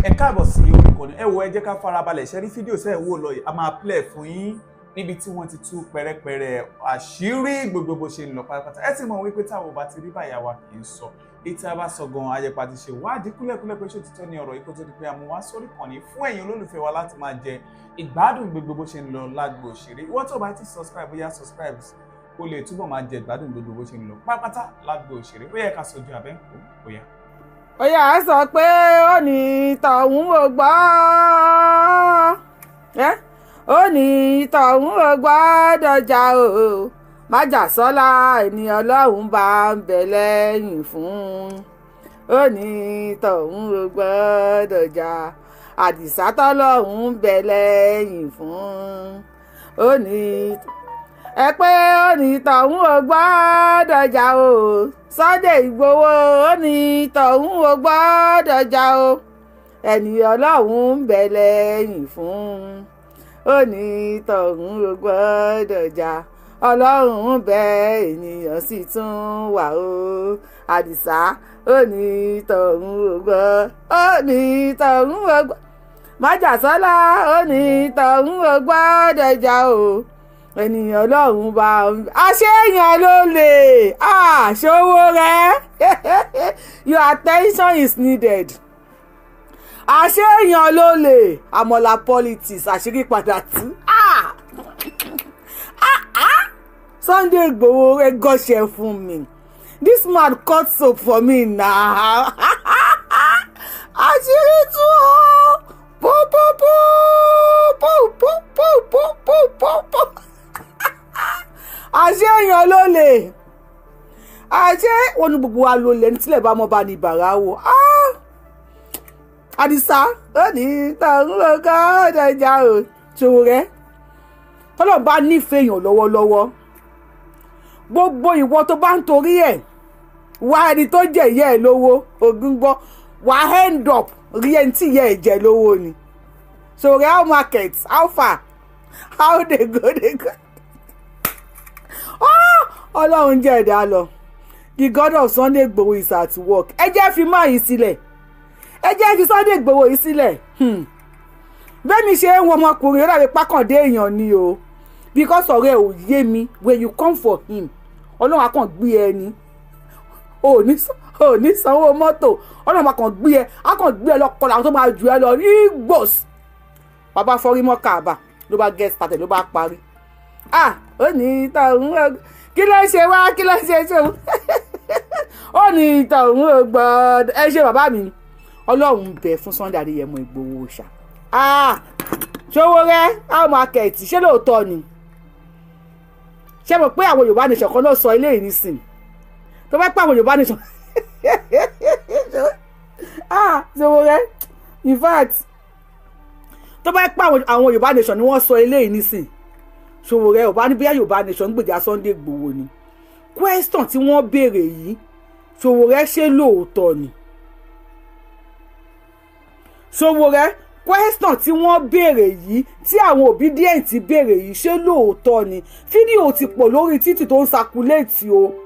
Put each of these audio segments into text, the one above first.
ẹ káàbọ̀ sí orí ìkànnì ẹ wo ẹ jẹ́ ká farabalẹ̀ ṣe rí fídíò sẹ́ ẹ̀ wò lọ yìí a máa play fún yín níbi tí wọ́n ti tú pẹ̀rẹ̀pẹ̀rẹ̀ àṣírí gbogbo bó ṣe ń lọ pátápátá ẹ ti mọ̀ wípé táwọn ò bá ti rí báyà wa kì í sọ ètí a bá sọ gan ayẹpa ti ṣe wádìí kúlẹ̀kúlẹ̀ pé ṣé òtítọ́ ni ọ̀rọ̀ yìí kó tó di pé a mú wá sórí ìkànnì fún ẹ̀yin olólùfẹ́ wa láti máa jẹ ìgbádùn gbogbo bó ṣe ń lọ lágbo òṣèré ìwọ tó bá ti subscribe bóyá subscribe kó lè túbọ̀ máa jẹ ìgbádùn gbogbo bó ṣe ń lọ pátápátá lágbo òṣèré ó yẹ ká sojú abẹ́ǹkó bóyá. Ó yá sọ pé ó ní tọ̀hún ò gbọ́ ó ní tọ̀hún ò gbọ́dọ̀ jà o májàsọ́lá ènìyàn Ọlọ́run bá ń bẹ lẹ́yìn fún ó ní tọ̀hún ò gbọ́dọ̀ jà àdìsá tọ́lọ́run ń bẹ lẹ́yìn fún ó ní ẹ pé ó ní tọ̀hún ò gbọ́dọ̀ jà o Sunday Igboho ó ní tọ̀hún ò gbọ́dọ̀ jà o ènìyàn Ọlọ́run ń bẹ lẹ́yìn fún ó ní tọ̀hún ò gbọ́dọ̀ jà Ọlọ́run ń bẹ ènìyàn sì tún wà o àdìsá ó ní tọ̀hún ò gbọ́ ó ní tọ̀hún ò gbọ́ májàsọ́lá ó ní tọ̀hún ò gbọ́dọ̀ jà o ènìyàn Ọlọ́run bá àṣeyàn ló lè ṣòwò rẹ your attention is needed àṣeyàn ló lè àmọ̀là politics àṣírí padà tú Sunday Igboho rẹ gọ́ṣẹ́ fún mi this man cut soap for me now àṣírí tú o àṣé èèyàn ló lè àṣé wọn ní gbogbo wa ló lè ní tílẹ̀ bá mọ́ bá ní bàrà wò àdìsá ó ní tọ̀hún ọ̀gá ọ̀dọ̀jà ò ṣòwò rẹ̀ tọ́lọ̀ bá nífẹ̀ẹ́ èèyàn lọ́wọ́lọ́wọ́ gbogbo ìwọ tó bá ń torí ẹ̀ wá ẹni tó jẹ̀ yẹ́ ẹ̀ lówó ògùn gbọ́ wà á end up rí ẹni tí yẹ́ ẹ̀ jẹ́ lówó ni ṣòwò rẹ̀ how market how far how they go Ọlọ́run jẹ́ ẹ̀dá lọ the God of Sunday Igboho is at work ẹ jẹ́ fi máa yìí sílẹ̀ ẹ jẹ́ fi Sunday Igboho yìí sílẹ̀ bẹ́ẹ̀ mi ṣe ń wọ ọmọkùnrin rẹ̀ pákàndé èèyàn ni o because ọ̀rẹ́ ò yé mi when you come for him Ọlọ́run akàn gbé ẹ ní ò ní sanwó mọ́tò Ọlọ́run akàn gbé ẹ lọ́kọ́ làwọn tó máa jù ẹ lọ ní gbòs bàbá fọrímọ́ kàbà ló bá get started ló bá parí ó ní tọ̀hún kí ló ṣe wá kí ló ṣe ṣe ó ní tọ̀hún gbọ́dọ̀ ẹ ṣe bàbá mi Ọlọ́run bẹ̀ fún Sunday Adéyẹmọ Ìgbòho ṣá ṣòwò rẹ how market ṣé lóòótọ́ ni ṣé mo pé àwọn Yorùbá nation kan ló sọ ilé yìí nísìn tó bá pẹ́ àwọn Yorùbá nation ṣòwò rẹ in fact tó bá pẹ́ àwọn Yorùbá nation ni wọ́n sọ ilé yìí nísìn ṣòwò rẹ ò bá ní bíyà Yorùbá nation ń gbèjà Sunday Igboho ni question tí wọ́n béèrè yìí ṣòwò rẹ ṣé lóòótọ́ ni ṣòwò rẹ question tí wọ́n béèrè yìí tí àwọn obedient béèrè yìí ṣé lóòótọ́ ni fídíò ti pọ̀ lórí títì tó ń circulate o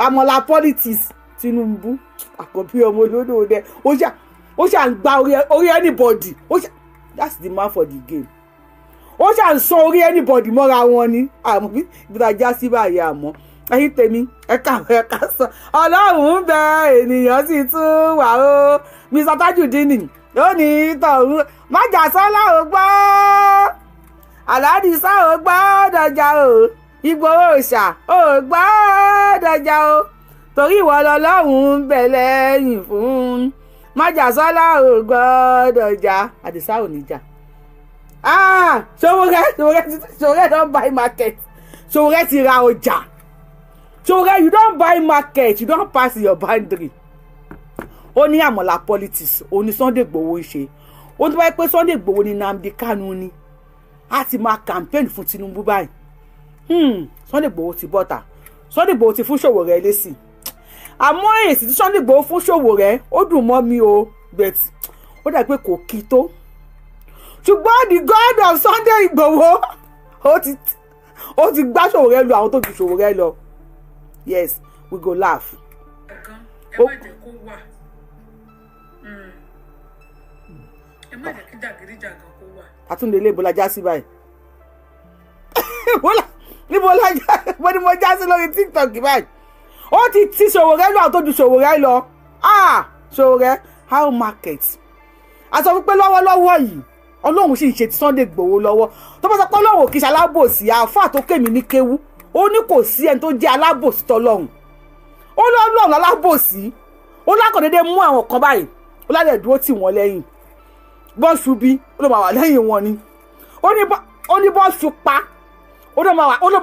àmàlà politics Tinubu àkọ́bí ọmọ olódò dẹ ó ṣà ń gba orí anybody that's the man for the game ó ṣà ń sọ orí anybody mọ́ra wọn ni àmọ́ bí ìbúdàjá sí báyìí àmọ́ ẹ̀yin tèmi ẹ kàwé ẹ ká sọ Ọlọ́run ń bẹ ènìyàn sì tún wà ó Mr. Tajudeen ó ní tọ̀hún májàsọ́lá ò gbọ́ aládìsá ò gbọ́dọ̀ jà o Ìgbòho ṣà ò gbọ́dọ̀ jà o torí ìwọ lọ́lọ́run ń bẹ lẹ́yìn fún májàsọ́lá ò gbọ́dọ̀ jà àdìsá ò ní jà ṣòwòrẹ́ don buy market ṣòwòrẹ́ ti ra ọjà ṣòwòrẹ́ you don buy market you don pass your boundary ó ní àmọ̀là politics ó ní Sunday Igboho ń ṣe ó ní báyìí pé Sunday Igboho ní Nnamdi Kanu ni a ti máa campaign fún Tinubu báyìí Sunday Igboho ti bọ́ta Sunday Igboho ti fún Ṣòwòrẹ́ lésì àmọ́ èsì tí Sunday Igboho fún Ṣòwòrẹ́ ó dùn mọ́ mi o bet ó dà pé kò kí tó ṣùgbọ́n the God of Sunday Igboho ó ti gbá Ṣòwòrẹ́ lu àwọn tó ju Ṣòwòrẹ́ lọ yes we go laugh. ẹ má jẹ́ kó wà àtúndé ilé ìbò lajá sí báyìí níbo ni mo já sí lórí TikTok báyìí ó ti Sowore lọ tó ju Sowore lọ Sowore how market a sọ wípé lọ́wọ́lọ́wọ́ yìí Ọlọ́run sì ń ṣe ti Sunday Igboho lọ́wọ́ tó bá sọ pé Ọlọ́run kì í ṣe alábòsí àáfàá tó kémi ní kéwú ó ní kò sí ẹni tó jẹ́ alábòsí tọ́lọ́run ó lọ́lọ́run alábòsí ó lákọ̀ọ́dédé mú àwọn kan báyìí ó lálẹ́ dúró tì wọ́n lẹ́yìn bọ́ọ̀sù bí ó ló máa wà lẹ́yìn wọn ni ó ní bọ́ọ̀sù pa ó ló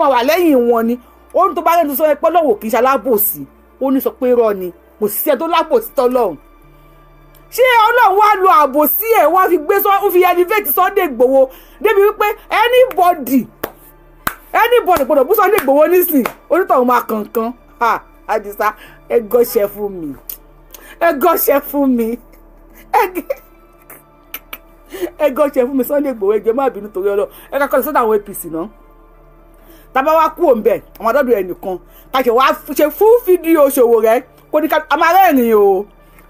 máa wà lẹ́yìn wọn ni ó ní tó bá lẹ́nu sọ pé Ọlọ́run kì í ṣe alábòsí ó ní sọ pé irọ́ ni kò sí ẹni tó lábòsí tọ́lọ́run ṣé Ọlọ́run wá lo àbòsí ẹ̀ wá fi gbé ó fi elevate Sunday Igboho débi wípé anybody gbọ́dọ̀ bú Sunday Igboho nísìn onítọ̀hún máa kankan Àdìsá ẹ gọ́ṣẹ́ fún mi ẹ gọ́ṣẹ́ fún mi Sunday Igboho ẹjọ́ má bínú torí Ọlọ́run ẹ ká kọ́ sọ́dọ̀ àwọn APC náà tábà wá kú òǹbẹ̀ àwọn àdọ́dọ̀ ẹnìkan káṣẹ̀ wá ṣe fún fídíò Sowore kò ní ká amárẹ́rìn o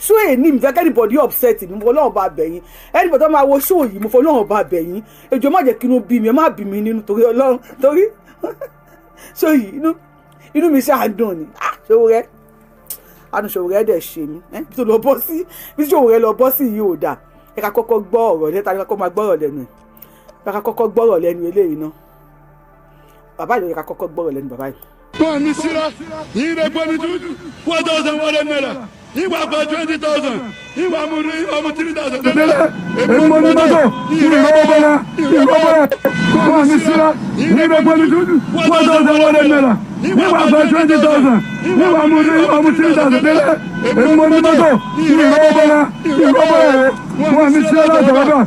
ṣó èní mi fẹ́ kẹ́ anybody upset mi mo fọlọ́run bá bẹ̀yìn anybody tó máa wo ṣó yìí mo fọlọ́run bá bẹ̀yìn ẹjọ́ má jẹ́ kí inú bí mi ẹ má bí mi nínú torí Ọlọ́run torí ṣó yìí inú mi ṣáà dùn ni Sowore àánú Sowore dẹ̀ ṣe mí bí tó lọ bọ́ sí bí Sowore lọ bọ́ sí yìí ò dáa ẹ ká kọ́kọ́ gbọ́ ọ̀rọ̀ lẹ́ta ẹ ká kọ́kọ́ máa gbọ́rọ̀ lẹ́nu ẹ ká kọ́kọ́ gbọ́rọ̀ lẹ́nu eléyìí náà bàbá yìí ẹ ká kọ́kọ́ gbọ́rọ̀ lẹ́nu bàbá yìí. bọ́ọ̀ ní síra yìí rẹ̀ gbọ́ mi tún 4,100 naira ìwà gba 20,000 ìwà mú 3,000 tẹ́lẹ̀ èmi mọ́ ní mọ́tò ìrọ̀bọ̀lá bọ́ọ̀ ní síra yìí rẹ̀ gbọ́ mi tún 4,100 naira ìwà gba 20,000 ìwà mú 3,000 tẹ́lẹ̀ èmi mọ́ ní mọ́tò ìrọ̀bọ̀lá wọ́n ní síra lọ́sọ̀rọ̀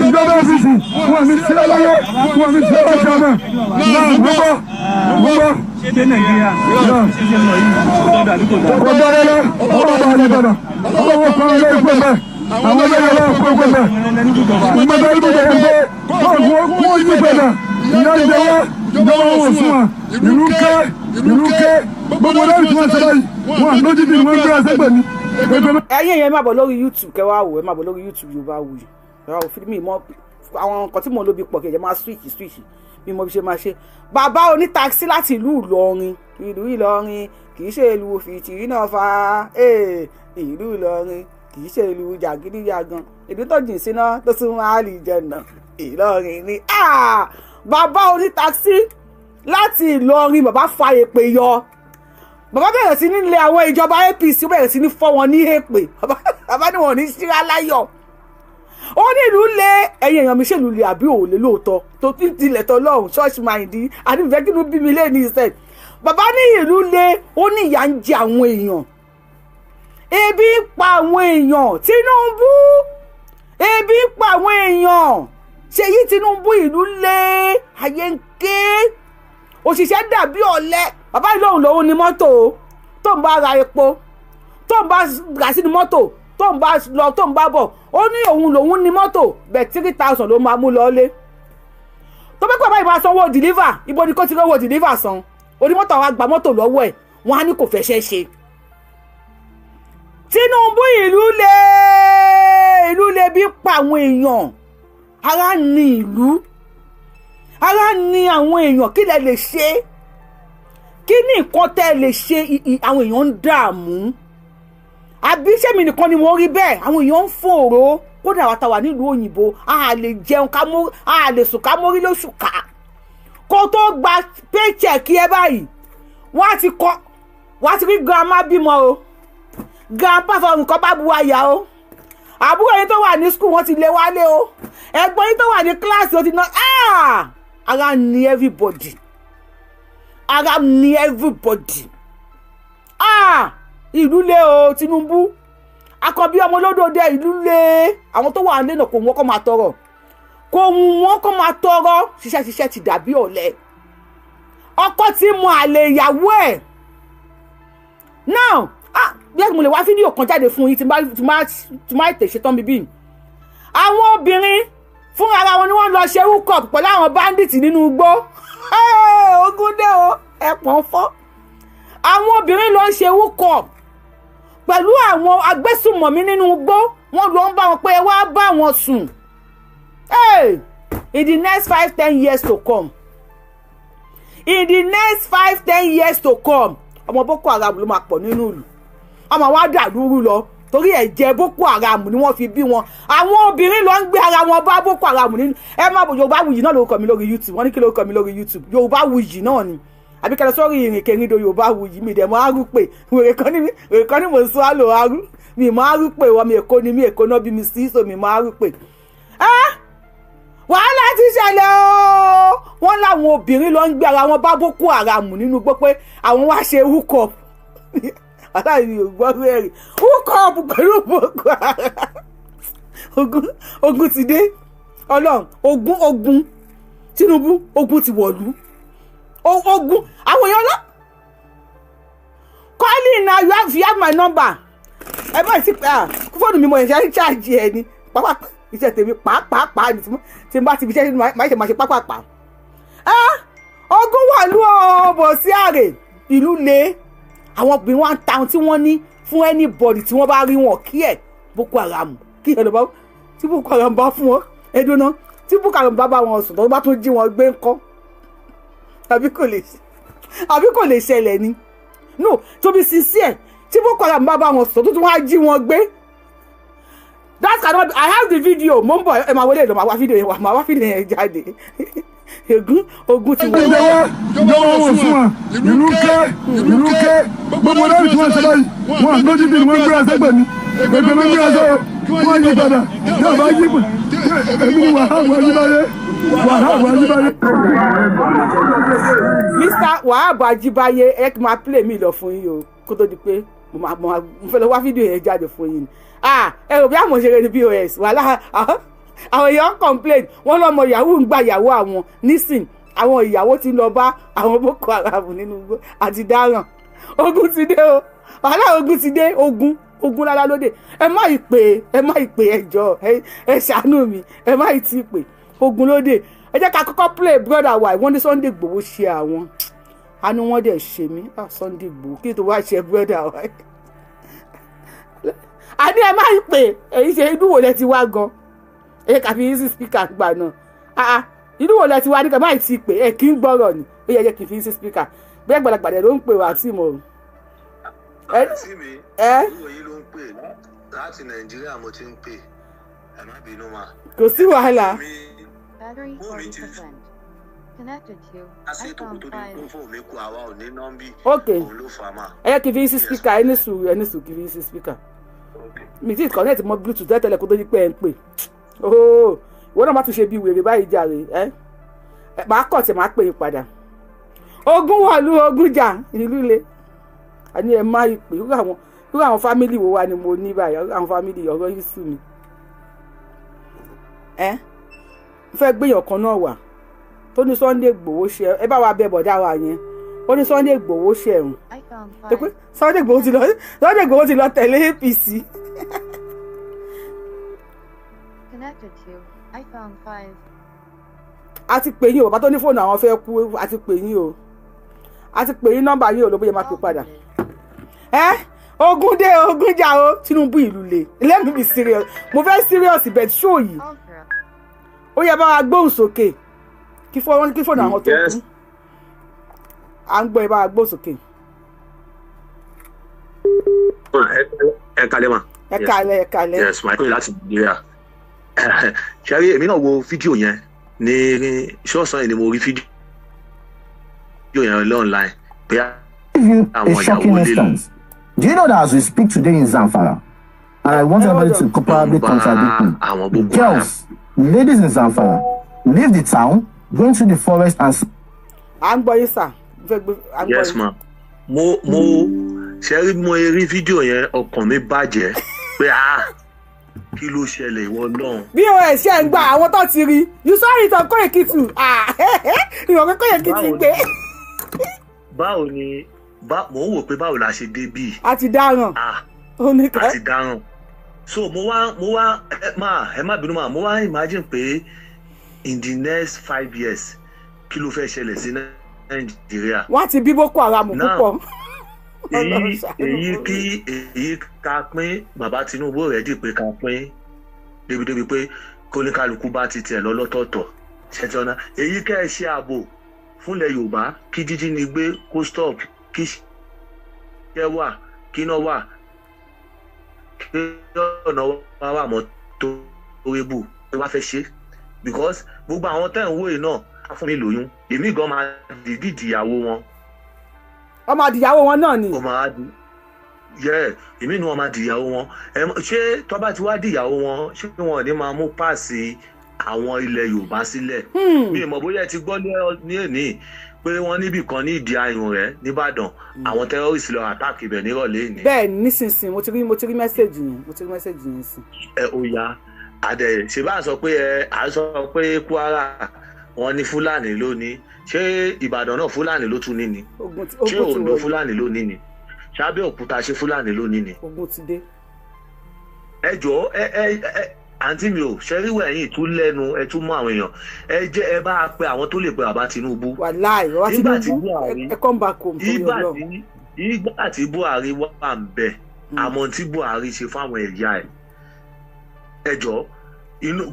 ìjọba ọ́fíìsì wọ́n ní síra lọ́yọ́ wọ́n ní síra lọ́sọ̀rọ̀ náà gbogbo ṣé Nàìjíríà náà ṣe ṣe lọ yìí ọ̀dọ̀ àdúgbò dáa. ọ̀dọ̀ rẹ̀ lọ ọ̀dọ̀ bá wọlé gbọ́dọ̀ ọ̀dọ̀ kan lé ìpè bẹ́ẹ̀ àwọn ọlọ́yọ̀ lọ́wọ́ pé pé bẹ́ẹ̀ ìgbẹ́ta ìlú bẹ̀rẹ̀ pé wọ́n yí pé bẹ́ẹ̀ ìyá ìjọba ìjọba wọn sún wa ìlú ké gbogbo náà tí wọ́n ṣe báyìí wọn lójú bí wọ́n gbé ẹsẹ̀ gbẹ̀mí. ẹ̀yin yẹn má bọ̀ lórí YouTube kẹ́ wá wò ẹ má bọ̀ lórí YouTube Yorùbá Wuyi ẹ wá wò fídíò mi mọ́ àwọn nǹkan tí mò ń lò bí pọ̀ kẹ̀jẹ̀ máa switch bí mo ṣe máa ṣe bàbá onítaxi láti ìlú Ìlọrin kì í ṣe ìlú fìtìrí náà fa ìlú Ìlọrin kì í ṣe ìlú jàgídíjàgan ìlú tó jìn síná tó tún máa lè jẹ̀nà Ìlọrin ni bàbá onítaxi láti Ìlọrin bàbá fa èpè yọ bàbá bẹ̀rẹ̀ sí ní lé àwọn ìjọba APC ó bẹ̀rẹ̀ sí ní fọ́ wọn ní èpè bàbá ní wọn ní síra láyọ̀ ó ní ìlú lé ẹ̀yin èèyàn mi ṣèlú lé àbí òòlé lóòótọ́ tó ti tilẹ̀ tọ́ lọ́hùn ṣọ́ọ̀ṣì máìndì àti ìfẹ́ kí ló bí mi lé ní ìṣẹ́ bàbá ní ìlú lé ó ní ìyà ń jẹ àwọn èèyàn ebi ń pa àwọn èèyàn Tinubu ebi ń pa àwọn èèyàn Ṣèyí Tinubu ìlú lé ayé ń ké òṣìṣẹ́ dàbí ọ̀lẹ bàbá ìlú òun lòun ní mọ́tò tó ń bá ra epo tó ń bá rà sínú mọ́tò tó ń bá lọ tó ń bá bọ̀ ó ní òun lòun ní mọ́tò bẹ̀ 3,000 ló máa mú lọ́lé tó bẹ́ pẹ́ báyìí máa sanwó deliver ibo ni kò ti rówó deliver san onímọ́tò àwọn àgbà mọ́tò lọ́wọ́ ẹ̀ wọ́n á ní kò fẹ́ ṣe Tinubu ìlú lé bí pa àwọn èèyàn ara ní ìlú ara ní àwọn èèyàn kí lẹ lè ṣe kí ní nǹkan tẹ́ lè ṣe àwọn èèyàn ń dààmú àbí sẹ́mi nìkan ni mo rí bẹ́ẹ̀ àwọn èèyàn ń fòrò kódà wa ta wà nílùú òyìnbó a lè jẹun a lè sùn ká mórí lóṣù ká kó tó gba paycheck ẹ báyìí wọ́n á ti rí grandma bímọ o grandpa fọ nǹkan bá bu àyà o àbúrò yín tó wà ní school wọ́n ti lé wálé o ẹ̀gbọ́n yín tó wà ní kíláàsì ó ti ná ara ní everybody ìlú lé o Tinubu akọbí ọmọ olódòdó ìlú lé àwọn tó wà nílẹ̀ kò wọ́n kọ́ máa tọrọ ṣiṣẹ́ ti dàbí ọ̀lẹ ọkọ tí mo àlè ìyàwó ẹ̀ now bí ẹ̀sìn mo lè wá fídíò kan jáde fún yín tí máa tèṣe tán bíbí àwọn obìnrin fún ara wọn ni wọ́n lọ ṣe hookup pẹ̀lú àwọn bandits nínú igbó ogun dé o ẹ̀pọ̀n fọ́ àwọn obìnrin lọ ṣe hookup pẹ̀lú àwọn agbésùmọ̀mí nínú igbó wọ́n lọ ń bá wọn pé ẹ wá bá wọn sùn Hey, in the next 5-10 years to come, in the next 5-10 years to come, ọmọ Boko Haram ló máa pọ̀ nínú ìlú. Ọmọ wa dàlúrú lọ torí ẹ̀jẹ̀ Boko Haram ni wọ́n fi bí wọn. Àwọn obìnrin ló ń gbé ara wọn bá Boko Haram nínú. Ẹ má bọ̀ Yorùbáwùyí náà lórúkọ mi lórí YouTube. Wọ́n ní kí lórúkọ mi lórí YouTube. Yorùbáwùyí náà ni. Àbí kẹ́lẹ́ sọ́rí ìrìnkèrindò Yorùbáwùyí mi dẹ̀ mọ́ arú pé wèrè kan ní mo sọ àlò arú. Mi mọ́ arú pé wọ́n mi Èkó ni mi Èkó náà bí mi sí so mi mọ́ arú pé. Wàhálà ti ṣẹlẹ̀ o. Wọ́n láwọn obìnrin ló ń gbé ara wọn bá Boko Haram nínú gbọ́ pé àwọn wá ṣe hookup. Aláìní ògbọ́n rẹ̀ hookup pẹ̀lú Boko Haram. Ogun ti dé. Ọlọ́run ogun Tinubu ogun ti wọ̀lú. Ogun àwọn èèyàn lọ. Calling now you have my number. Ẹ bá ti fóònù mi mo ṣe charge ẹ ni. Pápá iṣẹ́ tèmi pàápàá ni tí n bá ti fi iṣẹ́ máa ṣe pápápá. Ogun wọ̀lú ọ̀bọ̀ sí àrè ìlú le. Àwọn obìnrin wá ń ta ohun tí wọ́n ní fún anybody tí wọ́n bá rí wọn kí ẹ̀ Boko Haram kí ẹ̀ lọ́ba tí Boko Haram bá fún wọn ẹ̀dùnà tí Boko Haram bá wọn sùn tó bá tún jí wọn gbé ńkọ́ àbí kò lè ṣẹlẹ̀ ni no to be sincere tí Boko Haram bá wọn sùn tó tún wá jí wọn gbé that cannot I have the video mo ń bọ̀ ẹ máa wọlé lọ máa wá fídíò yẹn jáde ogun ti wọ. Ìjọba wọ̀ fún wa ìlú kẹ́ gbogbo náà tí wọ́n ṣe báyìí wọ́n lójú bí wọ́n gbé ẹsẹ̀ gbẹ̀mí gbẹ̀gbẹ̀ mi gbé ẹsẹ̀ wọ́n yí padà náà bá yí pè èmi ni Wàhábù Ajíbáyé. Mr. Wàhábù Ajíbáyé ẹ kì máa play mi lọ fún yín o kó tó di pé mo fẹ́ lọ wá fídíò yẹn jáde fún yín ẹ rò bí àwọn òṣèré ní POS wàhálà àwọn èèyàn complain wọ́n lọ́mọ yahoo ń gba ìyàwó àwọn nísìn àwọn ìyàwó ti lọ bá àwọn Boko Haram nínú igbó àti dáràn ogun ti dé o wàhálà ogun ti dé ogun lára lóde ẹ má ìpè ẹjọ́ ẹ ṣàánú mi ẹ má ì tí pè ogun lóde ẹ jẹ́ ká kọ́kọ́ play brother wa wọ́n ní Sunday Igboho ṣe àwọn àánú wọn dẹ̀ ṣe mí Sunday Igboho kí tó wá ṣe brother wa àní ẹ má ìpè èyí ṣe inú wo lẹ ti wá gan ẹ kà fi easy speaker gbà náà inú wo lẹ ti wá ní ká má ì tí pè ẹ kí ń gbọ́rọ̀ ni ó yẹ kí n fi easy speaker bẹ́ẹ̀ gbàlagbàdẹ ló ń pè wá sí mọ́ àti mi ìwé yìí ló ń pè láti Nàìjíríà mo ti ń pè ẹ má bínú mà. kò sí wàhálà. Battery 40%. Connected to iPhone 5. Okay. Ẹ yẹ kí n fi easy speaker ẹni sùúrù kí n fi easy speaker. Mi ti connect mọ́ Bluetooth tẹ́lẹ̀ kó tó di pé ẹ ń pè. Ìwọ náà má tún ṣe bí wèrè báyìí jàre màá kọ̀ tí màá pè é padà. Ogun wọ̀lú ogun jà ìlú le. Àní ẹ má ìpè irú àwọn fámìlì wo wà ni mo ní báyìí àwọn fámìlì ọ̀rọ̀ yìí sùn mi. Fẹ́ gbéyàn kan náà wà tó ní Sunday Igboho ṣe ẹ bá wa bẹ bọ̀dá wa yẹn ó ní Sunday Igboho ṣe ẹ̀rùn pé Sunday Igboho ti lọ tẹ̀lé APC. Connected to iPhone 5. A ti pè yín o bàbá tó ní fóònù àwọn fẹ́ kú a ti pè yín o a ti pè yín nọ́mbà yín o ló bóyá máa pè padà. Ogun dé ogun jà o Tinubu ìlú le let me be serious mo fẹ́ serious bet show yìí ó yẹ bá wa gbóhùn sókè kí fóònù àwọn tó kú à ń gbọ́ ẹ bá wa gbóhùn sókè. ẹ kálẹ́ mà. ẹ kálẹ́. yes my queen láti Nàìjíríà ṣẹ́rí èmi náà wo fídíò yẹn ní ṣọ́ọ̀sán yìí ni mo rí fídíò yẹn online pé àwọn ìyàwó lè lò. Do you know that as we speak today in Zamfara, and I want everybody to probably contradict me, girls, ladies in Zamfara, leave the town, go into the forest and... Yes, ma'am. Mo ṣe mo rí fídíò yẹn ọkàn mi bàjẹ́ pé kí ló ṣẹlẹ̀ ìwọ náà. Bí o ẹ̀ ṣe ń gba àwọn tó ti rí, you saw it on Koyekitu. Ìwọ̀n pé Koyekitu gbé. Báwo ni mo ń wò pé báwo la ṣe dé bí. A ti dáràn. A ti dáràn. So mo wá ẹ má bínú mo wá imagine pé in the next 5 years kí ló fẹ́ ṣẹlẹ̀ sí Nàìjíríà. Wọ́n ti bí Boko Haram púpọ̀. èyí ká pín bàbá Tinubu rẹ̀ dì pé ká pín débi pé kóníkálukú bá ti tiẹ̀ lọ lọ́tọ̀ọ̀tọ̀ ṣẹtọ́nà èyí kẹ́ ẹ ṣe ààbò fúnlẹ̀ Yorùbá kí jíjí ni gbé kó stop kí ṣẹ́ wà kí iná wà kí ọ̀nà wà mọ́ tó rébù ẹ wá fẹ́ ṣe because gbogbo àwọn tẹ́ ń wò yìí náà á fún mi lóyún èmi gan máa dìdí ìyàwó wọn. ọmọ àdìyàwó wọn náà ni. ọmọ àdì èmi ni wọn máa dìyàwó wọn ṣé tó bá ti wá dìyàwó wọn ṣé wọn ò ní máa mú páàsì àwọn ilẹ̀ Yorùbá sílẹ̀. mi ò mọ̀ bóyá ẹ ti gbọ́ ní èní pé wọ́n níbì kan ní ìdí ayùn rẹ̀ nìbàdàn àwọn tẹ́rọ́rìsì lọ àtàkì ibẹ̀ nírọ̀lẹ́ èní. bẹ́ẹ̀ ni nísinsìnyí mo ti rí mẹ́sẹ̀gì yẹn sí. ẹ ó ya àdẹ ṣe bá sọ pé à ń sọ pé Kwara wọn ní Fúlàní ló ní ṣé Ìbàdàn náà Fúlàní ló tún ní ni ṣé Oǹdó Fúlàní ló ní ni ṣábẹ́ Òkúta ṣe Fúlàní ló ní ni. ogun ti dé. ẹ jọ̀ọ́ àǹtí mi ò ṣẹ́ríwọ̀ ẹ̀yìn tún lẹ́nu ẹ tún mú àwọn èèyàn ẹ jẹ́ ẹ bá pe àwọn tó lè pe bàbá Tinubu. wàláì bàbá Tinubu ẹ come back home torí Ọlọ́run. ìgbà tí Buhari wà ń bẹ àmọ́ tí Buhari ṣe fáwọn ẹ̀yà ẹ̀ ẹ jọ̀ọ́ inú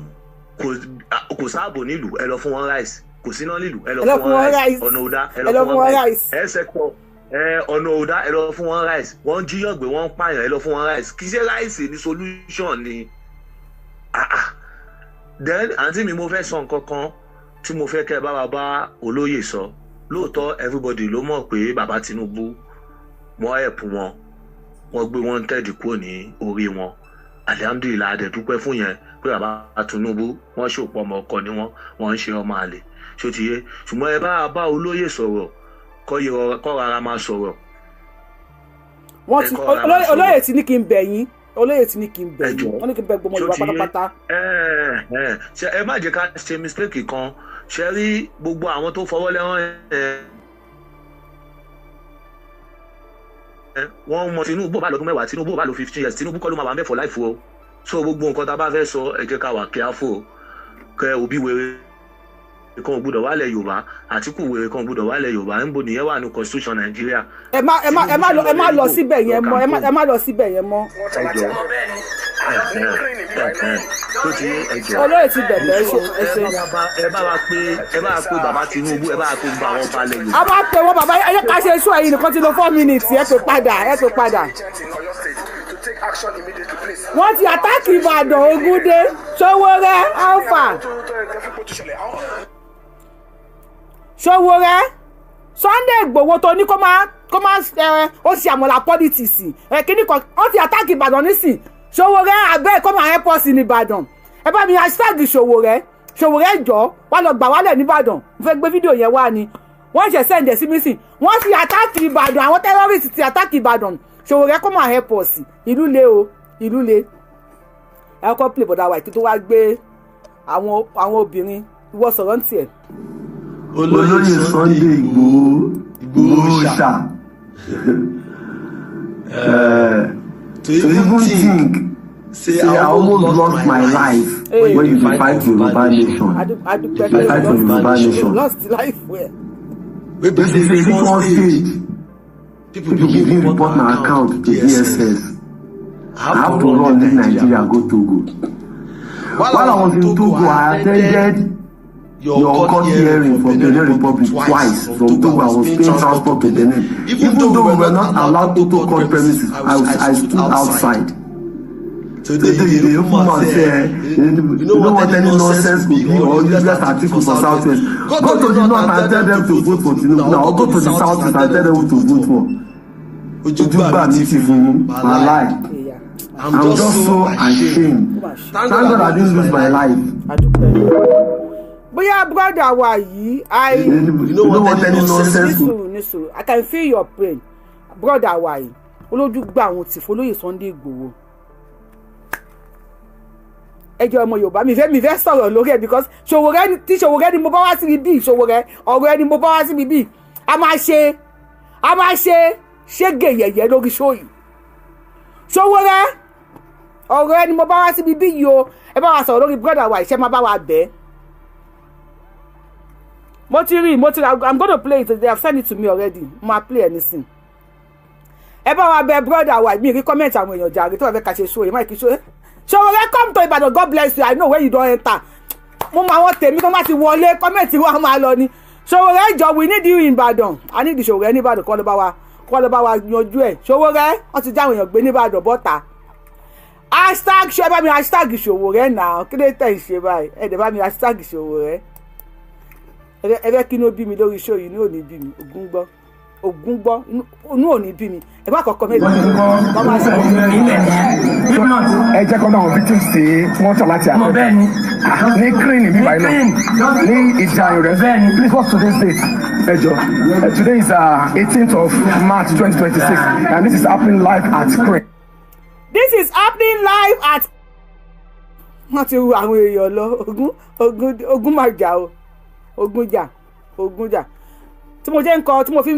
kò sáàbò nílùú ẹ lọ fún wọn ráìsì kò síná nílùú ẹ lọ fún wọn ráìsì ọ̀nà òdá ẹ lọ fún wọn ráìsì ẹ sẹ́kọ̀ ọ̀nà òdá ẹ lọ fún wọn ráìsì wọ́n jíyàn gbé wọ́n pààyàn ẹ lọ fún wọn ráìsì kì í ṣe ráìsì ní solution ni. then àǹtí mi mo fẹ́ sọ nǹkan kan tí mo fẹ́ kẹ́ ẹ bá wa bá olóyè sọ lóòótọ́ everybody ló mọ̀ pé bàbá Tinubu mọ́ ẹ̀pù wọn wọ́n gbé wọn tẹ́ẹ̀dì kúrò ní orí wọn alihamdulilayi adẹ dúpẹ́ fún yẹn pé bàbá Tinubu wọ́n ṣòpọ̀ ọmọ ọkọ ni wọ́n ń ṣe ọmọ àlè ṣó ti yé ṣùgbọ́n ẹ bá olóyè sọ̀rọ̀ kọ́ rárá máa sọ̀rọ̀. olóyè tí ní kí n bẹ̀ yín olóyè tí ní kí n bẹ̀ yín wọ́n ní kí n bẹ̀ gbọmọ Yorùbá pátápátá. ẹ má jẹ́ ká ṣe mistake kan ṣe rí gbogbo àwọn tó fọwọ́ lẹ́wọ̀n wọ́n mọ Tinubu bá lọ́dún mẹ́wàá Tinubu bá lọ 15 years Tinubu kọ́ ló máa wà ń bẹ̀ for life o so gbogbo nǹkan tá a bá fẹ́ sọ ẹ jẹ́ ká wà careful kẹ òbí wèrè kan gbọ́dọ̀ wálẹ̀ Yorùbá Àtíkù wèrè kan gbọ́dọ̀ wálẹ̀ Yorùbá ń bo nìyẹn wà ní constitution Nàìjíríà. ẹ má lọ síbẹ̀ yẹn mọ́ ẹ má lọ síbẹ̀ yẹn mọ́. olóyè ti bẹ̀rẹ̀ ẹsẹ̀. ẹ bá wa pé bàbá Tinubu ẹ bá wa pé gbogbo àwọn balẹ̀ Yorùbá. a máa pè wọ́n bàbá ẹ ká ṣe iṣu ẹ̀yìn nìkan ti lo 4 minutes ẹ pè padà. wọ́n ti àtàkì Ìbàdàn Ògúndé Ṣòwòrẹ́ alpha Ṣòwòrẹ́ Sunday Igboho tó ní kó máa ó ṣe àmọ̀là politics kíní kan wọ́n ti àtàkì Ìbàdàn nísìn Ṣòwòrẹ́ abẹ́ kó máa help us ní Ìbàdàn ẹ bá mi hashtag Ṣòwòrẹ́ jọ wá lọ gbà wálẹ̀ nìbàdàn mo fẹ́ gbé fídíò yẹn wá ni wọ́n ṣe sẹ́ǹdẹ̀ sí mi sìn wọ́n ti àtàkì Ìbàdàn àwọn terrorists ti àtàkì Ìbàdàn Ṣòwòrẹ́ kó máa help us ìlú le ẹ kọ́ play bọ̀dà wa tó wá gbé àwọn obìnrin ìwọ sọ̀rọ̀ ń tiẹ̀. olóyè Sunday Igboho ṣá to even think say I almost lost my life when you fight Yoruba nation. Lost life where? This is a different stage. People begin report my account to DSS. I have to run in Nigeria and go Togo. While I was in Togo, I attended your court hearing from Benin Republic twice. From Togo, I was paying transport to Benin. Even though we were not allowed to court premises, I stood outside. Today, the woman said, you don't want any nonsense with you or useless articles for Southwest. Go to the north and tell them to vote for Tinubu. Now, go to the Southwest and tell them who to vote for. Ojugba mi ti fún my life. I'm just so ashamed. Thank God I didn't lose my life. Bóyá brother wa yìí, you don't want any nonsense. Nísùúrù, I can feel your pain. Brother wa yìí, olójú gbà àwọn tí folóyè Sunday Igboho. Ẹjọ́ ọmọ Yorùbá mi fẹ́ sọ̀rọ̀ lórí ẹ̀ because Ṣòwòrẹ́ ni mo bá wá sí ibi Ṣòwòrẹ́ ọ̀rọ̀ ẹni mo bá wá sí ibi a máa ṣe ṣége yẹ̀yẹ́ lórí ṣóyì Ṣòwòrẹ́ ọ̀rọ̀ ẹni mo bá wá sí ibi yìí o ẹ bá wa sọ̀rọ̀ lórí brother wa ìṣe máa bá wa bẹ́ẹ̀. mo ti rí I'm going to play it. They have sent it to me already. Mo máa play anything. Ẹ bá wa bẹ̀ brother wa mi rí comment àwọn èèyàn jàre tó wà fẹ́ ká ṣe ṣóyì máa kí ṣóyì Ṣòwòrẹ́ come to Ìbàdàn, God bless you, I know where you don enter. Mo máa wọ́n tèmi tó má ti wọlé kọ́mẹ̀ntì wa máa lọ ni. Sowore Ejo, we need you in Ìbàdàn. I need the Sowore ní Ìbàdàn kọ́ ló bá wa yanjú ẹ̀. Sowore wọ́n ti jáwé èèyàn gbé ní Ìbàdàn bọ́ta. Hashtag ṣe bá mi hashtag Sowore náà. Kí ló tẹ̀ ṣe báyìí? Ẹ dẹ̀ bá mi hashtag Sowore. Ẹ fẹ́ kí inú bí mi lórí show yìí, inú ò ní bí mi. Ògún gbọ́ inú ò ní bí mi. Ẹ bá kọ́kọ́ méjì. Ẹ jẹ́ kọ́ náà victims tí wọ́n tọ̀ láti àpẹẹrẹ. Ní green ní bíbá iná. Ní ìjà rẹ̀. Please what's today's date? Ejo. Today is 18th of March 2026 and this is happening live at Green. This is happening live at. Wọ́n ti ru àwọn èèyàn lọ. Ogun máa jà o. Ogun jà. Tí mo jẹ́ nǹkan tí mo fi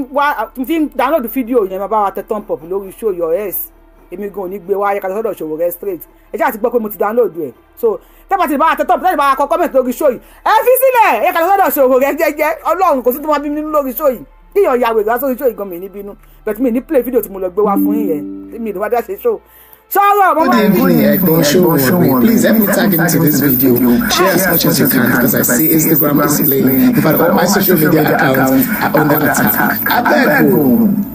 ń download fídíò yẹn máa bá wa tẹ thumb up lórí show your ass. Èmi gan ò ní gbé wá ayé kan sọ́dọ̀ Sowore straight. Ẹ jẹ́ àti gbọ́ pé mo ti download ẹ̀. So tẹ́pà ti bá wa tẹ thumb up tẹ́lẹ̀ bá wa kọ comment lórí show yìí. Ẹ fi sílẹ̀ ayé kan sọ́dọ̀ Sowore jẹ́jẹ́ Ọlọ́run kò sí tó máa bí mi nínú lórí show yìí. Kíyàn ya wèrè wá sórí show yìí gan mi ní bínú. But mi ní play fídíò tí mo lọ gbé wá fún yín yẹn. Mi ní wá dá ṣe show. Good evening, Ejo Eni. Please help me tag into this video. Share as much as you can because I see Instagram is playing. In fact, all my social media accounts are under attack. I beg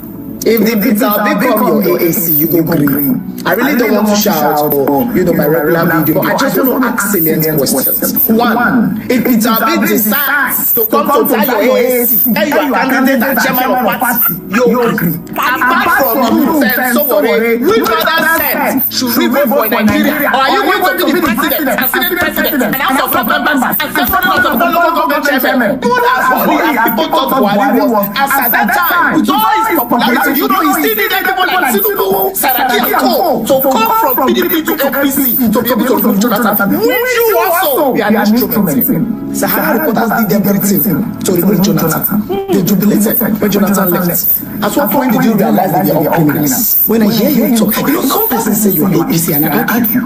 if the Peter become your AAC, you go green. I really don't want to shout or my regular video, but I just want to ask salient questions. One, if Peter B decides to come to tell your AAC, and you are candidate and chairman of party, you agree. Apart from you and Sowore, which other set should we vote for Nigeria? Or are you going to be the president, and senate president, and house of members, and several of the local government chairman? Don't ask for people thought Buhari was, as at that time, with all his popularity, you know, he still needed people like Tinubu, Saraki and Co. to come from PDP to APC to be able to remove Jonathan. Would you also be an instrument? Sahara reporters did everything to remove Jonathan. They jubilated when Jonathan left. At what point did you realize that they are all criminals? When I hear you talk, some person say you are APC and I argue.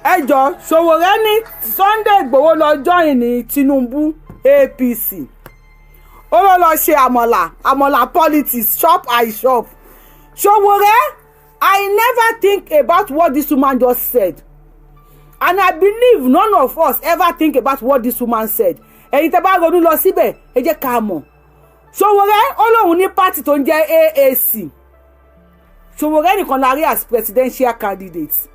Ejo, Sowore ní Sunday Igboho lọ join ní Tinubu APC. Ó lọ ṣe àmọ̀là politics, shop I shop. Sowore, I never think about what this woman just said. And I believe none of us ever think about what this woman said. Ẹ̀yin tẹ́ bá ronú lọ síbẹ̀, ẹ jẹ́ ká mọ̀. Sowore, ó lóun ní party tó ń jẹ́ AAC. Sowore nìkan la rí as presidential candidate.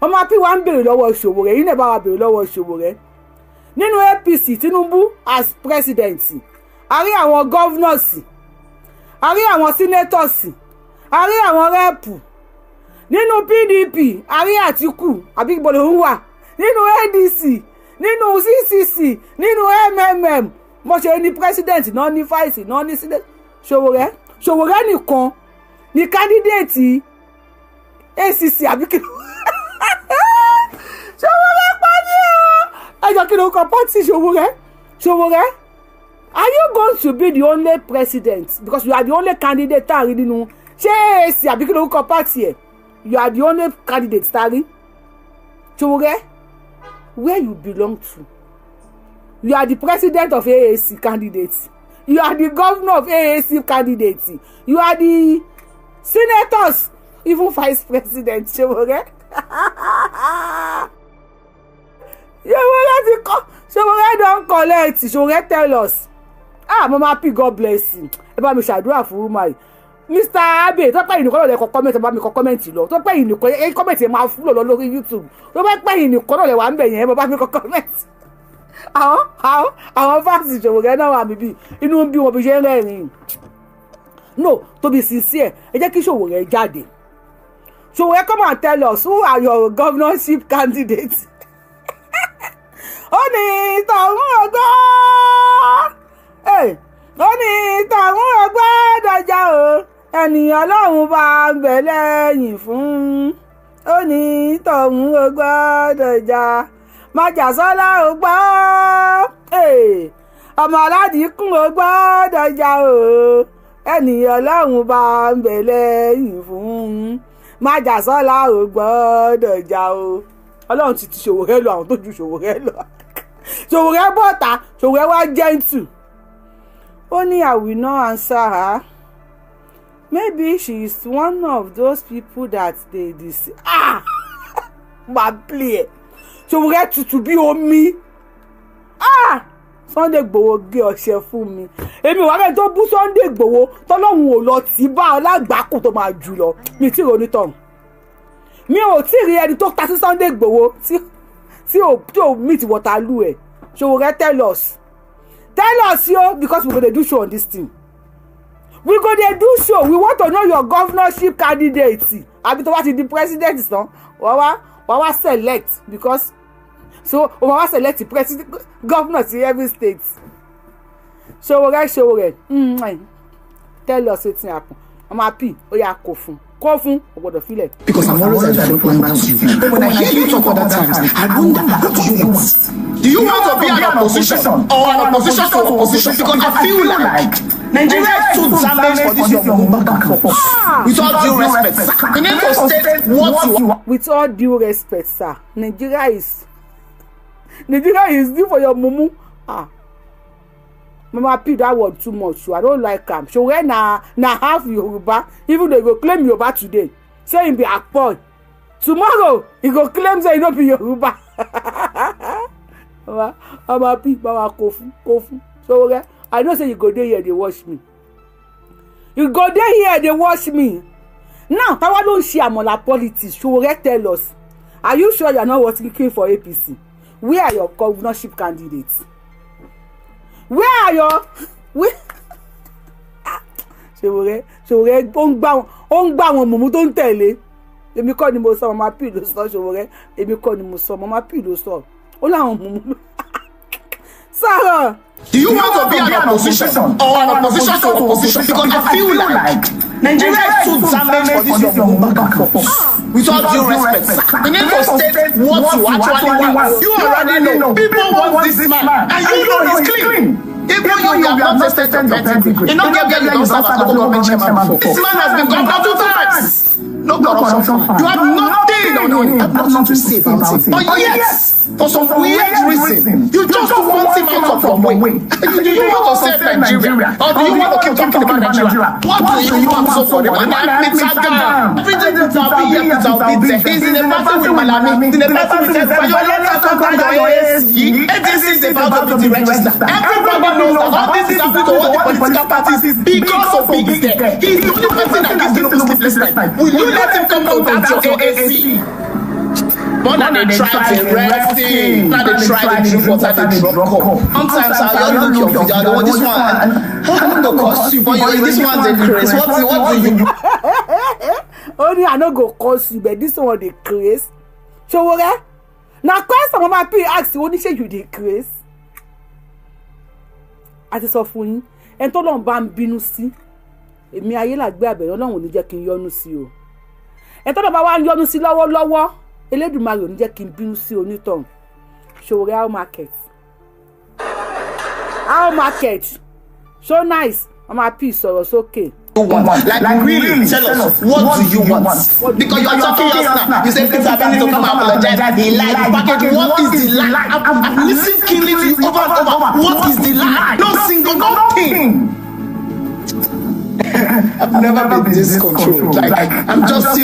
Mama P wa ń béèrè lọ́wọ́ Sowore, yín náà bá wa béèrè lọ́wọ́ Sowore. Nínú APC, Tinubu as president. A rí àwọn governors, a rí àwọn senators, a rí àwọn rep. Nínú PDP, a rí Atiku, àbí ibo ló wà. Nínú ADC, nínú CCC, nínú MMM, mo ṣe ní president, náà ní vice, náà ní senate. Sowore nìkan ni candidate ACC àbí kí Sowore pani o. Ejo kí ló kọ party Sowore. Are you going to be the only president? Because you are the only candidate tari nínú ṣé AAC àbí kí ló kọ party ẹ? You are the only candidate tari. Sowore, where you belong to? You are the president of AAC candidate. You are the governor of AAC candidate. You are the senators, even vice president. Sowore. Sowore don't collect. Sowore tell us. Mama P, God bless you. Ẹ bá mi ṣàdúrà fún woman yìí. Mr. Abe, tó pẹ́ yìí nìkan náà lè kọ comment, bá mi kọ comment lọ. Tó pẹ́ yìí nìkan comment yẹn máa fúlò lọ lórí YouTube. Tó pẹ́ yìí nìkan náà lè wà ń bẹ̀ yẹn, bá mi kọ comment. Àwọn fans Sowore náà wà níbí. Inú ń bí wọn bí ṣe ń rẹ́rìn-ín. No, to be sincere, ẹ jẹ́ kí Sowore jáde. Sowore, come and tell us who are your governorship candidates. Ó ní tọ̀hún ọgbọ́n. Ó ní tọ̀hún ọgbọ́n dọjà o. Ènìyàn Ọlọ́run bá ń bẹ lẹ́yìn fún. Ó ní tọ̀hún ọgbọ́n dọjà. Májàsọ́lá ọgbọ́n. Ọmọ aládìíkùn ọgbọ́n dọjà o. Ènìyàn Ọlọ́run bá ń bẹ lẹ́yìn fún. Májàsọ́lá ọgbọ́n dọjà o. Ọlọ́run ti Sowore lọ àwọn tó ju Sowore lọ. Sowore bọ́ta, Sowore wá gentle. Ó ní I will not answer her. Maybe she is one of those people that they deceive. máa play ẹ̀ Ṣòwòrẹ́ tutù bí omi Sunday Igboho gé ọṣẹ fún mi èmi wà rẹ̀ tó bú Sunday Igboho tọ́lọ́hun ò lọ tí bá ọlágbàkùn tó máa jù lọ mi tí ronú tọ̀hún mi ò tí rí ẹni tó ta sí Sunday Igboho tí ò meet Waterloo ẹ̀ Ṣòwòrẹ́ tell us yo because we go dey do show on this thing we go dey do show we want to know your governorship candidate àbí tó bá ti di president tán wàá wá select because so wàá wá select the president governor ti every state Ṣòwòrẹ́ tell us wetin happen I'm happy ó yá kó fún o gbọ́dọ̀ feel because I'm always at the front line with you. But when I hear you talk other times, I wonder, what do you want? Do you want to be an opposition or an opposition to opposition? Because I feel like Nigeria is too damaged for this your back and forth. With all due respect, sir, you need to state what you want. With all due respect, sir, Nigeria is due for your mumu. Mama P, that word too much. So I don't like him. So when na half Yoruba, even though he go claim Yoruba today, say he be Akpon. Tomorrow he go claim say he no be Yoruba. Mama P, Mama Kofu. So I know say you go there here they watch me. You go there here they watch me. Now, Tawa don't share Amola politics. So tell us, are you sure you are not working for APC? Where are your governorship candidates? Where are your Ṣòwòrẹ́ ó ń gbá wọn mọ̀mú tó ń tẹ̀lé èmi kọ́ ni mo sọ Mama P ló sọ Ṣòwòrẹ́ èmi kọ́ ni mo sọ Mama P ló sọ ó láwọn mọ̀mú Sarah. Do you want to be an opposition or an opposition to opposition? Because I feel like Nigeria is too damaged for this your back and forth. With all due respect, you need to state what you actually want. You already know people want this man, and you know he's clean. Even you have not tested your pedigree. You don't get you don't serve as local government chairman before. This man has been governor 2 times. No corruption. You have nothing on him. I have nothing to say about it. But yes, for some weird reason, you just want him out of your way. Do you want to save Nigeria? Or do you want to keep talking about Nigeria? What do you want so for him? Every day it's our bit. He's in a party with Malami. In a party with your ASC. APC is about to be registered. Everybody knows that all this is happening to all the political parties because of Big is there. He's the only person that gives people sleepless night. Will you let him come to that your AAC? More than they try to arrest him, now they try to drink water, they drop cup. Sometimes I don't look your video, this one, I'm not cost you, but this one's a craze. What do you do? Only I don't go cost you, but this one they craze. Ṣòwòrẹ́, now question Mama P ask you, only say you dey craze. Àti sọ fún yín, ẹni tó lọ́n bá ń bínú sí, èmi ayé làgbé àbẹ̀rẹ̀ Ọlọ́run ò ní jẹ́ kí n yọ́nú sí o. Ẹni tó lọ́n bá wá ń yọ́nú sí lọ́wọ́lọ́wọ́, Elédùmarè ò ní jẹ́ kí n bínú sí onítọ̀hún. Ṣòwòrẹ́ how market so nice Mama P sọ̀rọ̀ sókè. Like really tell us what do you want? Because you are talking just now. You say please I need to come apologize. He lied. Package. What is the lie? I've listened keenly to you over and over. What is the lie? No single nothing. I've never been this controlled. Like I'm just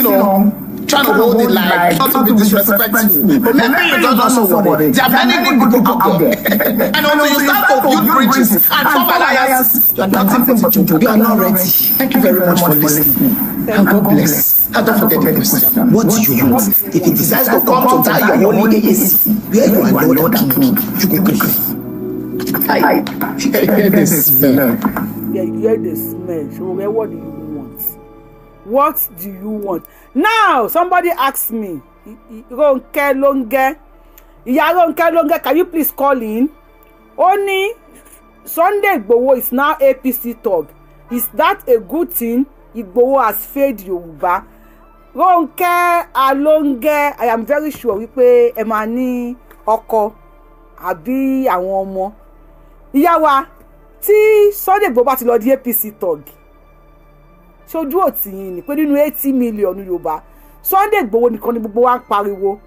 trying to hold it like not to be disrespectful. But maybe you don't know what it is. There are many good people out there. And until you start to build bridges and form alliances, you are nothing but you are not ready. Thank you very much for listening. And God bless. And don't forget the question. What do you want? If he decides to come to die your holy AAC, where you are Lord and King, you go quickly. I hear this smell. Yeah, you hear the smell. So what do you want? What do you want? Now, somebody asked me, Ronke Longe, can you please call in? Only Sunday Igboho is now APC thug. Is that a good thing? Igboho has failed Yoruba. Ronke Alonge, I am very sure wípé ẹ máa ní ọkọ àbí àwọn ọmọ. Ìyá wa tí Sunday Igboho bá ti lọ di APC thug. Ṣojú òtí yín ni pé nínú 80 million Yorùbá Sunday Igboho nìkan ni gbogbo wa ń pariwo.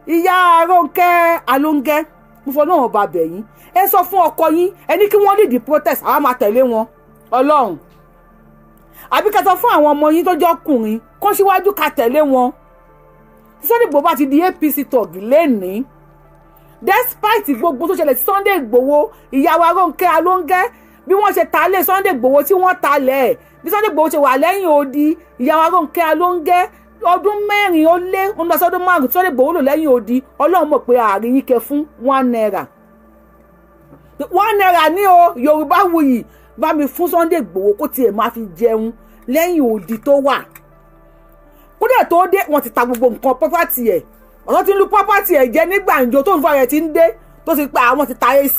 Ìyá Ronke Alonge mo fọ náà bá bẹ̀ yín ẹ sọ fún ọkọ yín ẹni kí wọ́n lead the protest àwa máa tẹ̀lé wọn Ọlọ́run àbí ká sọ fún àwọn ọmọ yín tó jẹ́ ọkùnrin kó síwájú ká tẹ̀lé wọn Sunday Igboho bá ti di APC tọ̀gì lẹ́nìí despite gbogbo tó ṣẹlẹ̀ sí Sunday Igboho ìyàwó Arónkẹ́ Alóńgẹ́ bí wọ́n ṣe ta lé Sunday Igboho tí wọ́n ta lẹ̀ bí Sunday Igboho ṣe wà lẹ́yìn odi ìyàwó Arónkẹ́ Alóńgẹ́ ọdún 4 ó lé wọn lọ sọdún 5 Sunday Igboho lò lẹ́yìn odi Ọlọ́run mọ̀ pé àárín yín kẹ fún 1 naira 1 naira ní o Yorùbáwùyí bá mi fún Sunday Igboho kó tiẹ̀ máa fi jẹun lẹ́yìn odi tó wà kódà tó dé wọ́n ti ta gbogbo nǹkan property ẹ̀ ọ̀tọ̀ ti ń lu property ẹ̀ jẹ́ ní gbàǹjo tó ń fọ́ rẹ̀ ti ń dé tó ti pa àwọn ti ta AC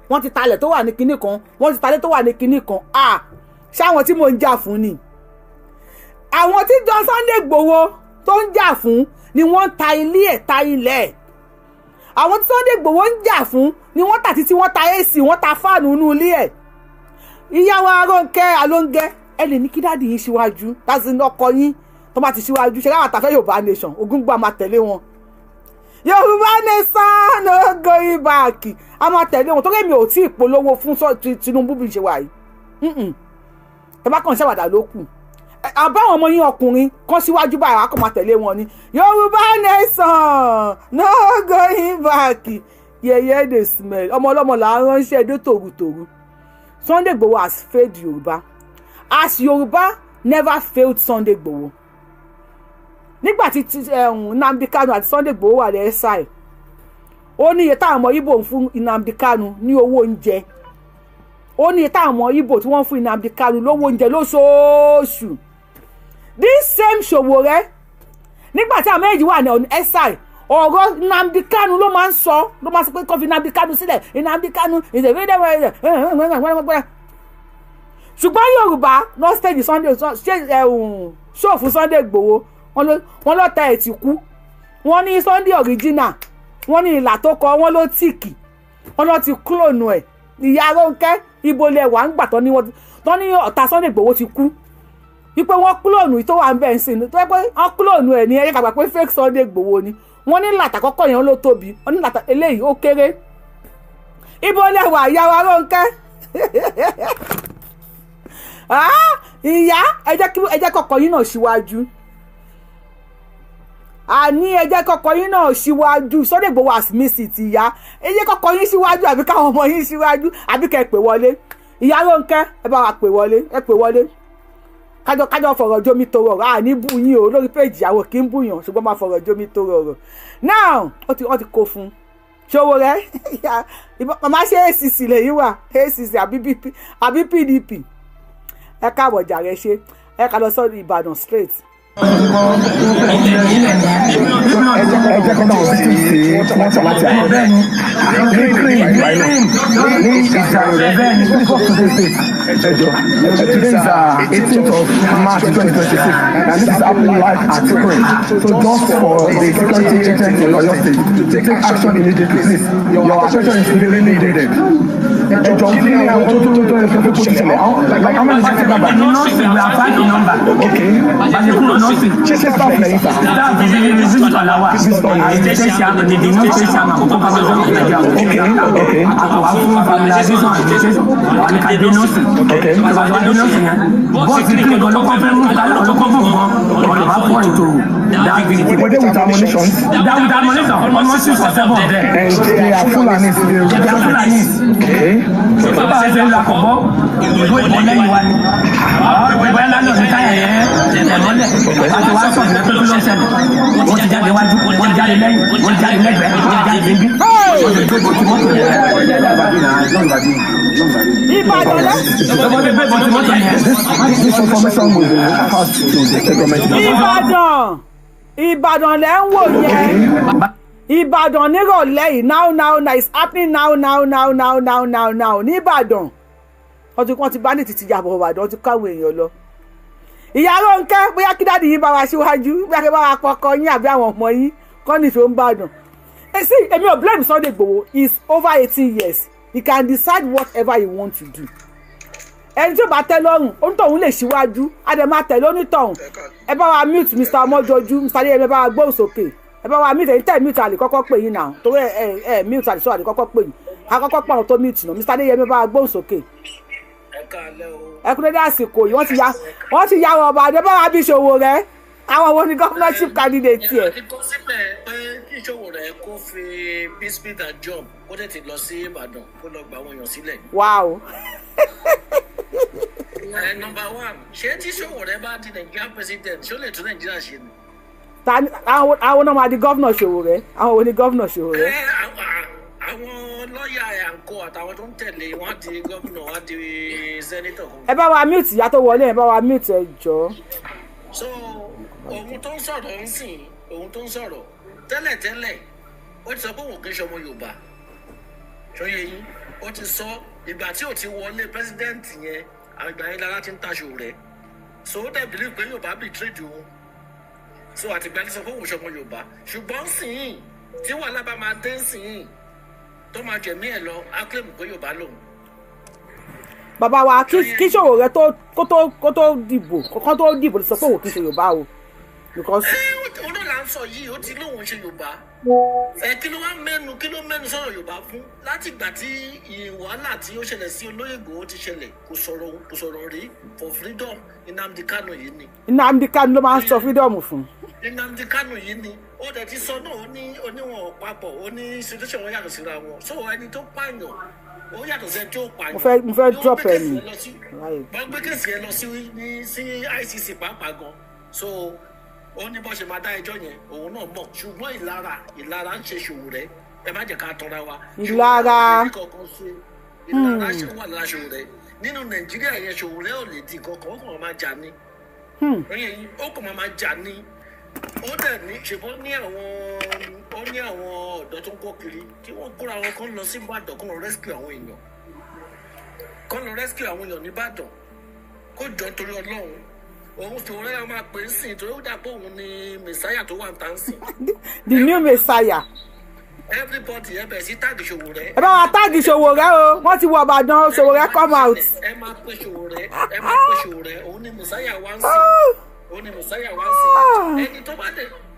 wọ́n ti talẹ̀ tó wà ní kinní kan wọ́n ti talẹ̀ tó wà ní kinní kan ṣáwọn tí mò ń jà fún ni àwọn tí jọ Sunday Igboho tó ń jà fún ni wọ́n ta ilé ẹ̀ ta ilẹ̀ àwọn tí Sunday Igboho ń jà fún ni wọ́n tà títí wọ́n ta AC wọ́n ta fáànù inú ilé ẹ̀ ìyàwó Arónkẹ́ Alóńgẹ́ ẹ lè ní kí dáàdì yín síwájú láti ní ọkọ yín tó bá ti síwájú ṣe láwọn àtàfẹ́ Yorùbá nation Ògúngbà máa tẹ̀lé wọn Yorùbá nation no going back a máa tẹ̀lé wọn tó kẹ́mi ò tí ì polówó fún Tinubu bí ṣe wà yìí ẹ bá kàn ṣàwàdà ló kù àbáwọn ọmọ yín ọkùnrin kan síwájú báyìí akọ máa tẹ̀lé wọn ni Yorùbá nation no going back yẹyẹ dey smell ọmọ ọlọ́mọ là ń ránṣẹ́ dé tòrutòru Sunday Igboho has failed Yorùbá as Yorùbá never failed Sunday Igboho nígbà tí Nnamdi Kanu àti Sunday Igboho wà lẹ́ ṣáì ó ní iye táwọn ọmọ Ìgbò ń fún Nnamdi Kanu ní owó oúnjẹ ó ní iye táwọn ọmọ Ìgbò tí wọ́n ń fún Nnamdi Kanu lówó oúnjẹ lóṣooṣù this same Sowore nígbà tí àwọn méjì wà ní ṣáì ọ̀rọ̀ Nnamdi Kanu ló máa ń sọ pé kó fi Nnamdi Kanu sílẹ̀ Nnamdi Kanu ìṣèlédè ṣùgbọ́n Yorùbá no stage Sunday show fún Sunday Igboho wọ́n lọ ta ẹ̀tì kú wọ́n ní Sunday original wọ́n ní ìlà tó kọ wọ́n ló tìkì wọ́n lọ ti clone ẹ̀ ìyá Arónkẹ́ ibo lẹ wà ń gbà tán ní ọ̀tá Sunday Igboho ti kú wípé wọ́n clone tó wà ń bẹ̀ ń sìn tó yẹ pé wọ́n clone ẹ̀ ní ẹ̀yẹ́ kàgbà pé fake Sunday Igboho ni wọ́n ní làtà kọ́kọ́ yẹn ló tóbi wọ́n ní làtà eléyìí ó kéré ibo lẹ wà ìyá Arónkẹ́ ìyá ẹ jẹ́ kọ́kọ́ yín náà síwájú àní ẹ jẹ́ kọ́kọ́ yín náà síwájú Sunday Igboho has miss it ìyá ẹ jẹ́ kọ́kọ́ yín síwájú àbí káwọn ọmọ yín síwájú àbí kẹ́ pè wọlé ìyá Arónkẹ́ ẹ bá wa pè wọlé kájọ fọ̀rọ̀ jómi toro ọ̀rọ̀ àní bú yín o lórí péjì àwọn kì í bú yàn ṣùgbọ́n máa fọ̀rọ̀ jómi toro ọ̀rọ̀ now wọ́n ti kó fún Sowore màmá ṣe ACC lẹ́yìn wà ACC àbí PDP ẹ káàbọ̀ jàre ṣe ẹ ká lọ sọ́dọ̀ Ìbàdàn straight. ẹjẹ kan náà sì ṣe wọ́n sọ láti àkọ́bẹ́ ní today is 18th of March 2026 and this is happening live at Tikrin. So just for the security agents in Oyo State to take action immediately, please. Your attention is really needed. Ejo Eni àwọn tó ẹ̀fọ́ kó ṣẹlẹ̀ like how many second number? Nothing, we are finding number. Okay. But you put nothing. Ṣé staff lẹ́yìn sá? That is the reason for our station, the demonstration, Okay. our full familiarization and we can do nothing. Okay. Because we do nothing. But the king of local Were they with ammunition? That with ammunition, almost 6 or 7 of them. And they are Fulanis. They are Fulanis. Okay. So bá a ṣe ń la kọ̀bọ́, ìlú ìbọn lẹ́yìn wa ni. Àwọn ìbọn ńlá náà ní táyà yẹn ẹ̀mọ́lẹ̀. Àti wá sọ̀rọ̀ ní pẹ́pẹ́ lọ́sẹ̀. Wọ́n ti jáde wájú, wọ́n jáde lẹ́yìn, wọ́n jáde lẹ́gbẹ̀ẹ́, wọ́n jáde níbí. Wọ́n ti gbé bọ̀tí mọ́tò yẹn. Ìbàdàn lẹ́. Wọ́n ti gbé bọ̀tí mọ́tò yẹn. This information will pass to the state government. Ìbàdàn lẹ́ ń wò yẹn. Ìbàdàn nírọ̀lẹ́ yìí now it's happening now ní Ìbàdàn wọ́n ti bá ní títí yàbọ̀ Ìbàdàn wọ́n ti káwọn èèyàn lọ. Ìyá Arónkẹ́ bóyá kí dáàdì yín bá wa síwájú bóyá kí bá wa pọkọ yín àbí àwọn ọmọ yín kọ́ nìṣó ń bàdàn. See, èmi ò blame Sunday Igboho, he's over 18 years he can decide whatever he want to do. ẹni tí ó bá tẹ́ lọ́rùn onítọ̀hún lè síwájú àdèmá tẹ̀lé onítọ̀hún. Ẹ bá wa mute Mr. Ọmọjọjú Mr. Adéyẹmí ẹ bá wa gbóhùn sókè ẹ bá wa mute ẹ̀yin tẹ́ mute àlè kọ́kọ́ pè yín náà torí ẹ mute àlè sọ àlè kọ́kọ́ pè yín àkọ́kọ́ pàwọn tó mute náà Mr. Adéyẹmí ẹ bá wa gbóhùn sókè. Ẹ kú dédé àsìkò yìí wọ́n ti ya ọba àdé bá wa bí Sowore àwọn wo ni governorship candidate yẹ. àti kọ́ síbẹ̀ pé kí Sowore kó fi biscuit and jump kó tètè lọ sí Ìbàdàn kó lọ gba àwọn èèyàn sílẹ̀. wow. Number one, ṣé tí Sowore bá di Nigerian president ṣó lè tún Nàìjíríà ṣe ni? àwọn náà máa di governor Sowore àwọn wo ni governor Sowore. Àwọn lọ́ọ̀yà àǹkó àtàwọn tó ń tẹ̀lé wọn á di gómìnà wọn á di sẹ́nítọ̀. ẹ bá wa mute ìyá tó wọlé ẹ bá wa mute ẹ jọ. So òun tó ń sọ̀rọ̀ ń sìn òun tó ń sọ̀rọ̀ tẹ́lẹ̀tẹ́lẹ̀ ó ti sọ pé òun kì í ṣe ọmọ Yorùbá ṣọyẹ yín ó ti sọ ìgbà tí ò ti wọlé president yẹn àgbà yẹn lára ti ń taṣọ rẹ̀ so ó dẹ̀ believe pé Yorùbá betray òun so àtìgbà tí sọ pé òun ṣe ọmọ Yorùbá ṣùgbọ́n sìn tí wàhálà bá máa dé sìn tó máa jẹ̀mí ẹ̀ lọ á claim pé Yorùbá lòun. bàbá wa kí Sowore kó tó dìbò kọ́kọ́ tó dìbò sọ pé òun kì í ṣe Yorùbá o. Olóò là ń sọ yìí ó ti lóun ṣe Yorùbá kí ló mẹ́nu sọ̀rọ̀ Yorùbá fún láti ìgbà tí wàhálà tí ó ṣẹlẹ̀ sí olóyè Ìgbòho ti ṣẹlẹ̀ kò sọ̀rọ̀ rí for freedom. Nnamdi Kanu yìí ni. Nnamdi Kanu ló máa ń sọ freedom fún. Nnamdi Kanu yìí ni ó dẹ̀ ti sọ náà ó ní oníwọ̀n papọ̀ ó ní situation wọn yàtọ̀ síra wọn so ẹni tó pààyàn ó yàtọ̀ sẹ́ni tí ó pààyàn. mo fẹ́ drop ẹ̀ ni. wọ́n gbé kéèsì yẹn lọ sí ICC pàápàá gan so ó ní bó ṣe máa dá ẹjọ́ yẹn òun náà mọ̀ ṣùgbọ́n ìlara ń ṣe Sowore ẹ má jẹ́ ká tọ́ra wa. ìlara ṣe wà lára Sowore nínú Nàìjíríà yẹn Sowore ò lè di kankan ó kàn máa jà ní. ó kàn máa jà ní ó dẹ̀ ní ṣùgbọ́n ní àwọn ọ̀dọ́ tó ń kọ́ kiri kí wọ́n kóra wọn kán lọ sí Ìbàdàn kán lọ rescue àwọn èèyàn ní Ìbàdàn kó jọ nítorí Ọlọ́run òun Sowore náà máa pè é sìn torí ó dàpọ̀ òun ni mẹ̀sáyà tó wà ń tàn sí. the new messiah. everybody ẹ bẹ̀ sí táàgì Sowore. ẹ bá wa táàgì Sowore o wọ́n ti wọ Ìbàdàn Sowore come out. ẹ máa pè Sowore òun ni mẹ̀sáyà wá ń sìn.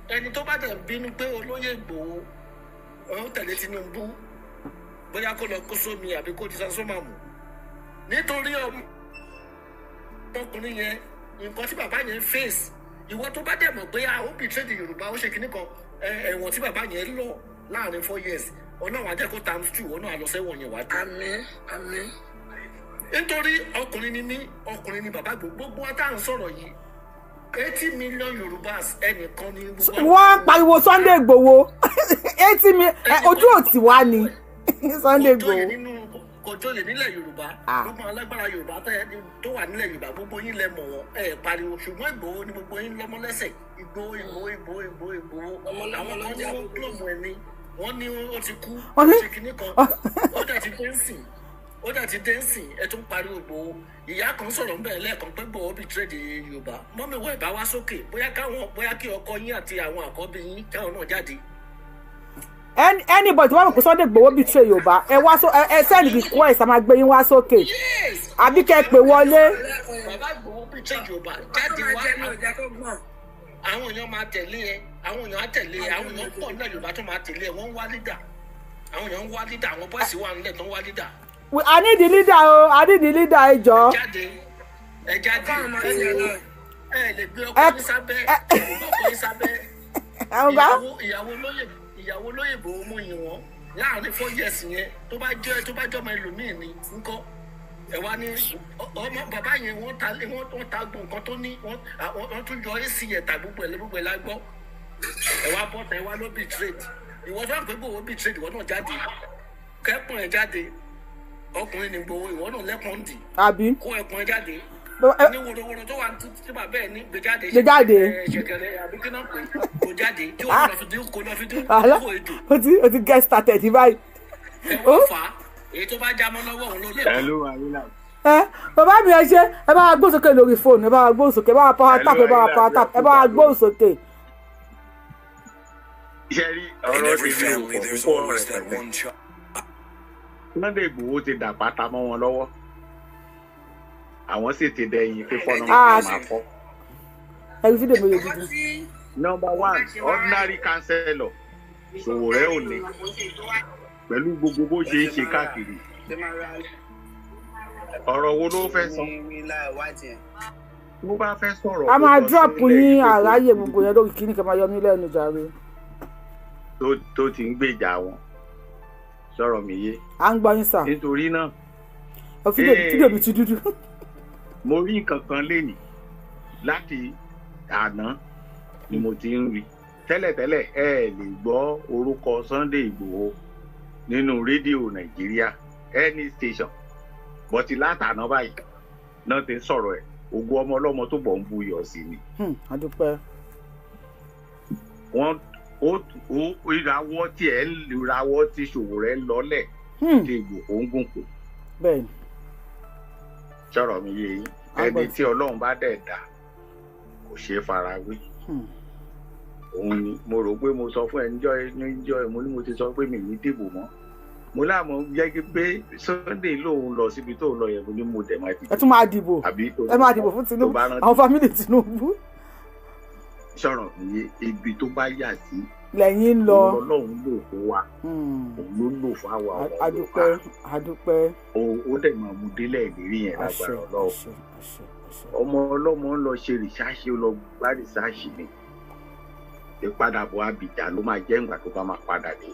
ẹni tó bá dẹ̀ bínú pé olóyè Ìgbòho òun tẹ̀lé Tinubu bóyá kó lọ kó sómi àbí kó di sasọ́mà mù nítorí ọmọkùnrin yẹn nǹkan tí bàbá yẹn face ìwọ tó bá dẹ̀ mọ̀ pé ó betray the Yorùbá ó ṣe kinní kan ẹ̀wọ̀n tí bàbá yẹn lọ láàrin 4 years Ọlọ́run á jẹ́ kó times 2 ọ̀nà àlọ́sẹ̀wọ̀n yẹn wá dé. Àmín. Nítorí ọkùnrin ni mí ọkùnrin ni bàbá gbogbo wa tá à ń sọ̀rọ̀ yìí 80 million Yorùbás ẹnìkan ni gbogbo. wọ́n pariwo Sunday Igboho 80 million ojú òtí wá ni Sunday Igboho. Kò jọyè nílẹ̀ Yorùbá gbogbo alágbára Yorùbá tó wà nílẹ̀ Yorùbá gbogbo yín lẹ mọ̀ wọ́n pariwo ṣùgbọ́n Ìgbòho ni gbogbo yín lọ́mọ lẹ́sẹ̀ Ìgbòho àwọn kan ní wọ́n kílọ̀mù ẹni wọ́n ní ó ti kú ó ṣe kinní kan ó dẹ̀ ti dé ń sìn ẹ tó ń pariwo Ìgbòho ìyá kan sọ̀rọ̀ ń bẹ̀ lẹ́ẹ̀kan pé Ìgbòho betray the Yorùbá mọ́mí wọ́n ìbá wá sókè bóyá kí ọkọ yín àti àwọn àkọ́bí yín káwọn náà jáde. Anybody wọ́n mọ̀ pé Sunday Igboho betray Yorùbá ẹ wá ẹ send request a máa gbé yín wá sókè àbí kẹ́ pè wọlé. Bàbá Igboho betray Yorùbá jáde wá àwọn èèyàn máa tẹ̀lé ẹ àwọn èèyàn á tẹ̀lé ẹ àwọn èèyàn pọ̀ nílẹ̀ Yorùbá tó máa tẹ̀lé ẹ wọ́n ń wá leader àwọn èèyàn ń wá leader àwọn bọ́ọ̀sì wà nílẹ̀ tó ń wá leader. I need the leader o I need the leader ẹ jọ. ẹ jáde ẹ lè gbé ọkọ yín sábẹ́ ìyàwó olóyè Ìgbòho mú yín wọn láàrin 4 years yẹn tó bá jẹ́ ọmọ ẹlòmíì ni ńkọ́ ẹ wá ní ọmọ bàbá yẹn wọ́n ta gbọ̀n nǹkan tó ní wọ́n tún yọ èsì yẹn ta gbogbo ẹ̀ lágbọ́ ẹ wá bọ́ta ẹ wá ló betray ìwọ tó wà pé Ìgbòho betray ìwọ náà jáde kẹ́pọ̀n ẹ̀ jáde ọkùnrin ní Ìgbòho ìwọ náà lẹ́pọ̀n dì kó ẹ̀pọ̀n ẹ̀ jáde ní wòrowòro tó wà tí bàbá ẹ̀ ní gbéjáde ṣẹ̀kẹ̀rẹ̀ àbí kí náà pé kò jáde tí wọ́n lọ fi dín kó ejò. o ti get started báyìí. ẹ wọ́n fà á èyí tó bá já mọ́ lọ́wọ́ òun ló lè bá. Bàbá mi ẹ ṣe ẹ bá wa gbóhùn sókè lórí fóònù ẹ bá wa gbóhùn sókè ẹ bá wa power tap ẹ bá wa gbóhùn sókè. Sunday Igboho ti dà pátá mọ́ wọn lọ́wọ́ àwọn sì ti dẹ̀yìn fífọ́ náà máa fọ́. ẹ̀rí fídíò mi yóò dúdú. Number 1 ordinary councillor Sowore ò ní pẹ̀lú gbogbo bó ṣe é ṣe káàkiri ọ̀rọ̀ wo ló fẹ́ sọ bó bá fẹ́ sọ̀rọ̀. A máa drop yín àráyè gbogbo yẹn lórí kíní kan máa yọ mí lẹ́nu jàre. Tó ti ń gbèjà wọn. Sọ̀rọ̀ mi yé. À ń gbọ́ yín sà. Nítorí náà. Fídíò mi ti dúdú. Mo rí nǹkan kan lénìí láti àná ni mo ti ń rí. Tẹ́lẹ̀tẹ́lẹ̀ ẹ lè gbọ́ orúkọ Sunday Igboho nínú rédíò Nàìjíríà any station bọ́tí látàná báyìí náà ti ń sọ̀rọ̀ ẹ̀ ògo ọmọ ọlọ́mọ tó bọ̀ ń bu iyọ̀ sí ni. Adúpẹ́. Wọ́n ìràwọ̀ tí ẹ̀ ń ìràwọ̀ tí Sowore ń lọ́lẹ̀ tí Igboho ń gùn kù. Bẹ́ẹ̀ni. Sọ̀rọ̀ mi yé yín ẹni tí Ọlọ́run bá dẹ̀ dá kò ṣeé farawé. Òun ni mo rò pé mo sọ fún ẹ níjọ́ mo ní mo ti sọ pé mi ní dìbò mọ́. Mo láàmú jẹ́ pé Sunday lòun lọ síbi tó lọ yẹn mo ní mo dẹ̀ máa dìbò. Ẹ tún máa dìbò. Ẹ máa dìbò fún Tinubu àwọn fámìlì Tinubu. Sọ̀rọ̀ mi ibi tó bá yà sí. Lẹ́yìn lọ. Ọlọ́run lò fún wa. Òun ló lò fún àwa ọmọ Yorùbá. Adúpẹ́. Ó dẹ̀ máa mú délẹ̀ ìlérí yẹn lágbára Ọlọ́run. Ọmọ ọlọ́mọ ń lọ ṣe rìsáàṣì ó lọ gbá rìsáàṣì ni. Ìpadàbọ̀ Abidjan ló máa jẹ́ ìgbà tó bá máa padà dé.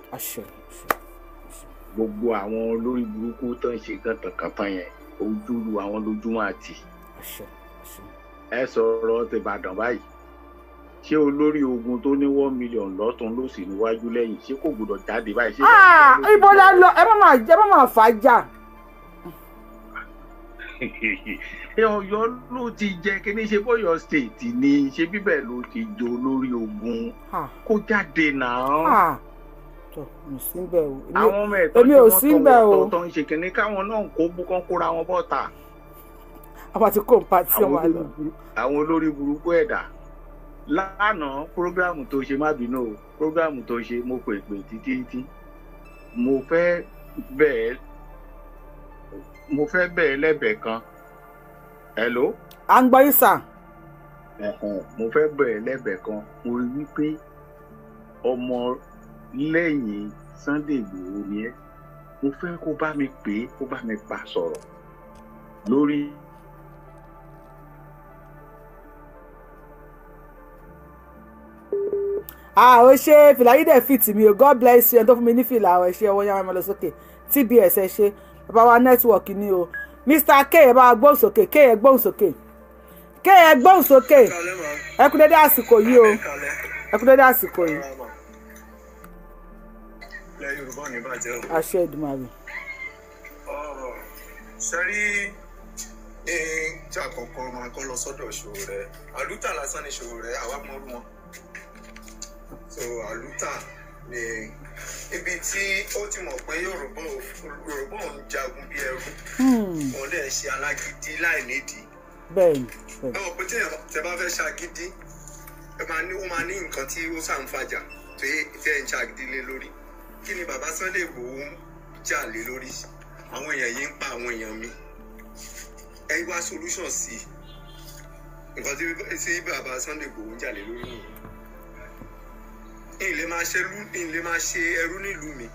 Gbogbo àwọn olórí burúkú tó ń ṣe kàntànkàntàn yẹn ojúlu àwọn lójúmọ́ àti. Ẹ sọ̀rọ̀ t'Ìbàdàn báyìí. Ṣé olórí ogun tó ní 1 million lọ́tún ló sì níwájú lẹ́yìn ṣé kò gbọdọ̀ jáde báyìí? Ibo la lọ ẹ má máa fàájà. Ọ̀yọ́ ló ti jẹ kíní ṣe bọ́yọ̀ state ni ṣe bíbẹ̀ ló ti jọ olórí ogun kó jáde náà. Mi sí bẹ̀ o. Àwọn ọmọ ẹ̀tọ́ tí wọ́n tọwọ́ ń ṣe kíní káwọn náà kó búkán kóra wọn bọ́ta. Àwọn ti kó ń pa tí wọ́n lọ. Àwọn olórí burúkú ẹ̀dá. Lánàá prógráàmù tó ṣe má bínú o prógráàmù tó ṣe mo pè títí mo fẹ́ bẹ́ẹ̀ lẹ́bẹ̀ẹ́ kan. Hello. À ń gbọ́ yín sà. Mo fẹ́ bẹ̀rẹ̀ lẹ́bẹ̀ẹ́ kan mo rí wípé ọmọ lẹ́yìn Sunday Igboho ni ẹ́ mo fẹ́ kó bá mi pè é kó bá mi bá sọ̀rọ̀ lórí. Ó ṣe fìlà yìí dẹ̀ fit mi o God bless you ẹni tó fún mi ní fìlà ẹ ṣe ọwọ́ yàrá mi lọ sókè TBS ẹ ṣe bàbá wa network ni o Mr. K ẹ bá gbóhùn sókè K ẹ gbóhùn sókè K ẹ gbóhùn sókè ẹ kú dédé àsìkò yìí o ẹ kú dédé àsìkò yìí. Àṣẹ Èdùmàrè. Sẹ́rí tí àkọ́kọ́ máa kọ́ lọ sọ́dọ̀ Sowore àlùtà lásán ni Sowore àwa mọ́rú wọn. So àlùtà ni ibi tí ó ti mọ̀ pé Yorùbá ò ń jagun bí ẹrú wọn lè ṣe alágídí láì nídìí. Bẹ́ẹ̀ni. Ẹ mọ̀ pé tí ẹ bá fẹ́ ṣàgídí ó máa ní nǹkan tí ó ṣàǹfàjà tó ẹ ń ṣàgídí lé lórí. Kí ni bàbá Sunday Igboho ń jà lé lórí? Àwọn èèyàn yìí ń pa àwọn èèyàn mi. Ẹ wá solution sí i. Nǹkan tí bàbá Sunday Igboho ń jà lé lórí nìyẹn. Ilé máa ṣe ẹrú nílùú mi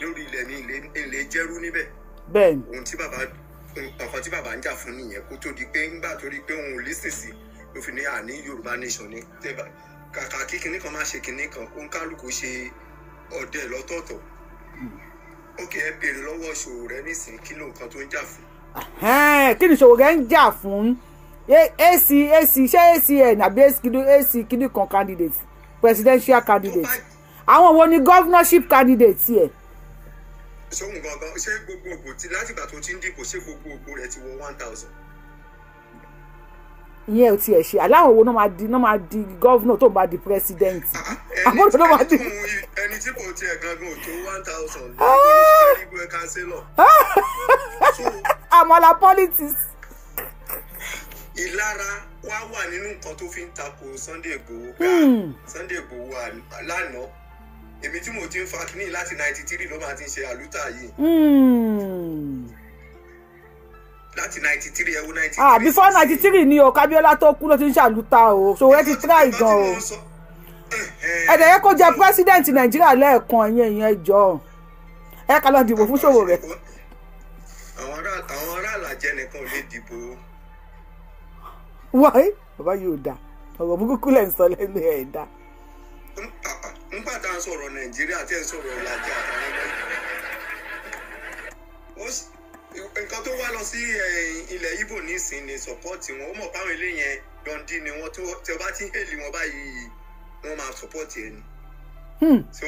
lórí ilẹ̀ mi ilé jẹ́rú níbẹ̀. Bẹ́ẹ̀ni. Ọ̀kan tí bàbá ń jà fún nìyẹn kó tó di pé ńgbà tó rí pé òun ò lísìn sí ló fi ní àní Yorùbá nation ni. Kàkà kí kinní kan má ṣe kinní kan ó ń kálukú ṣe ọdẹ lọ́tọ̀ọ̀tọ̀. Ókè ẹ béèrè lọ́wọ́ Sowore nísìnyí kí ló nǹkan tó ń jà fún. Kí ni Sowore ń jà fún? AC ṣé ACN àbí AC kinní kan candidate presidential candidate àwọn wo ni governorship candidate yẹ. Sóhun gangan ṣé gbogbogbò tí látìgbà tó ti ń dìbò ṣé gbogbogbò rẹ ti wọ 1000. Ìyẹn ò tiẹ̀ ṣe aláwọ̀ wo náà máa di governor tó bá di president. Àbúrò náà máa di. Ẹni tí kò tiẹ̀ gangan ò tó 1000 lọ́wọ́ ní ìgbẹ́ councillor. Àmàlà politics. Ìlara wá wà nínú nǹkan tó fi ń tako Sunday Igboho Sunday Igboho lánàá èmi tí mo ti ń fa kínní láti 93 ló máa ti ń ṣe àlùtà yìí. Láti 93 ẹwú 93. Before 93 ni o Kábíọ́lá tó kú ló ti ń ṣàlùtà o Sowore ti try gan o. Ẹ̀dẹ̀ yẹ kó jẹ president Nàìjíríà lẹ́ẹ̀kan ìyẹn ẹjọ́ ẹ ká lọ dìbò fún Sowore. Àwọn ará àlàjẹ nìkan ò lè dìbò. why bàbá yóò dá ọ̀rọ̀ burúkú lẹ̀ ń sọ lẹ́nu ẹ̀ dá. nígbà tá à ń sọ̀rọ̀ nàìjíríà tí ẹ̀ ń sọ̀rọ̀ ìlàjà nǹkan tó wá lọ sí ilẹ̀ Ìgbò nísìnyí ni sọ́pọ́ọ̀tì wọn ó mọ̀ báwọn ilé yẹn dọ̀ndí ni wọ́n tí wọ́n bá ti ń hèlì wọn báyìí wọ́n máa sọ́pọ́ọ̀tì ẹ̀ ni. so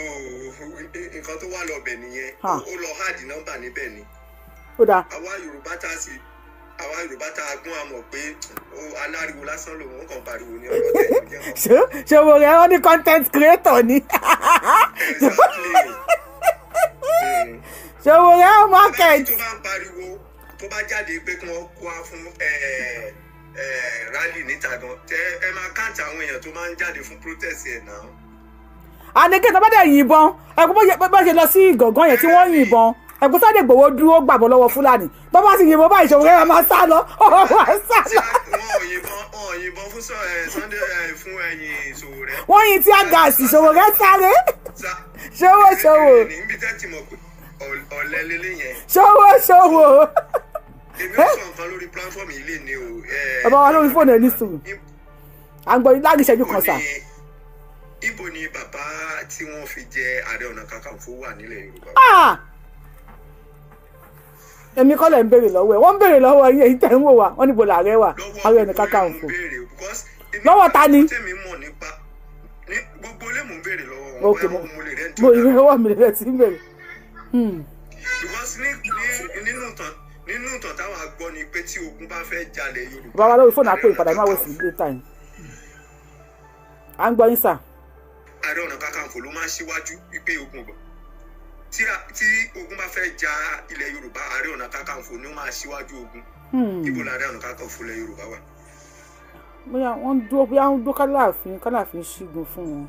nǹkan tó wá lọ bẹ̀ nìyẹn ó lọ háàdì nọ́mbà níbẹ̀ ni. àwa Yorùbá tá a gún àmọ̀ pé aláriwo lásán lòun ó kàn pariwo ní ọ̀rọ̀ tẹ̀ ní jẹ́ ṣòwò rẹ̀ wọ́n ní content creator ni. ṣòwò rẹ̀ market. tó bá ń pariwo tó bá jáde pé kí wọ́n kó wá fún rally níta gan ẹ máa káàtì àwọn èèyàn tó máa ń jáde fún protest ẹ̀ náà. àníkẹ́ tó bá dẹ̀ yìnbọn ẹ̀kú bó ṣe lọ sí ìgàngán yẹn tí wọ́n yìnbọn ẹ̀kú Sunday Igboho dúró gbàgbọ́ lọ́wọ́ Fúlàní tó bá sì yìnbọn báyìí Ṣòwò rẹ̀ máa sá lọ ọ̀rọ̀ máa sá lọ. wọ́n yìnbọn fún Sunday fún ẹ̀yìn Ṣòwò rẹ̀. wọ́n yin tí a gàásì Ṣòwò rẹ̀ sáré. ṣòwò. níbi tẹ́ ti mọ̀ pé ọ̀lẹ́ lélẹ́ yẹn. ṣòwò. èmi ò sọ nǹkan lórí platform ilé ni o. ọba wa lórí fóònù ẹ̀ ní sùn à ń gbọ́ láàrin ìṣẹ́jú kan sà. Ibo ni bàbá tí wọ́n fi jẹ Ààrẹ Ọ̀nà Kakanfò wà nílẹ̀ Yorùbá. èmi kọ́ lẹ̀ ń béèrè lọ́wọ́ ẹ̀ wọ́n ń béèrè lọ́wọ́ yín èyí tẹ̀ ń wò wá wọ́n níbo làárẹ̀ wà Ààrẹ Ọ̀nà Kakanfò. lọ́wọ́ ta ni. gbogbo ilé mò ń béèrè lọ́wọ́ wọn. ok mo ìwé ọwọ́ mi rẹ̀ ti ń béèrè. because nínú ìtàn táwọn àgbọ̀ ni pé tí ogun bá fẹ́ jalè Yorùbá. bàbá wa lórí fóònù àpò ìpadà máa wẹ̀ sí ilé time. à ń gbọ́ yín sà. Ààrẹ Ọ̀nà Kakanfò ló máa ń ṣíwájú wípé ogun ọgbọ̀n tí ogun bá fẹ́ ja ilẹ̀ Yorùbá Ààrẹ Ọ̀nà Kakanfò ni ó máa ṣíwájú ogun. Ibo l'Ààrẹ Ọ̀nà Kakanfò ilẹ̀ Yorùbá wà. bóyá wọ́n dúró kálàfin ṣígun fún wọn.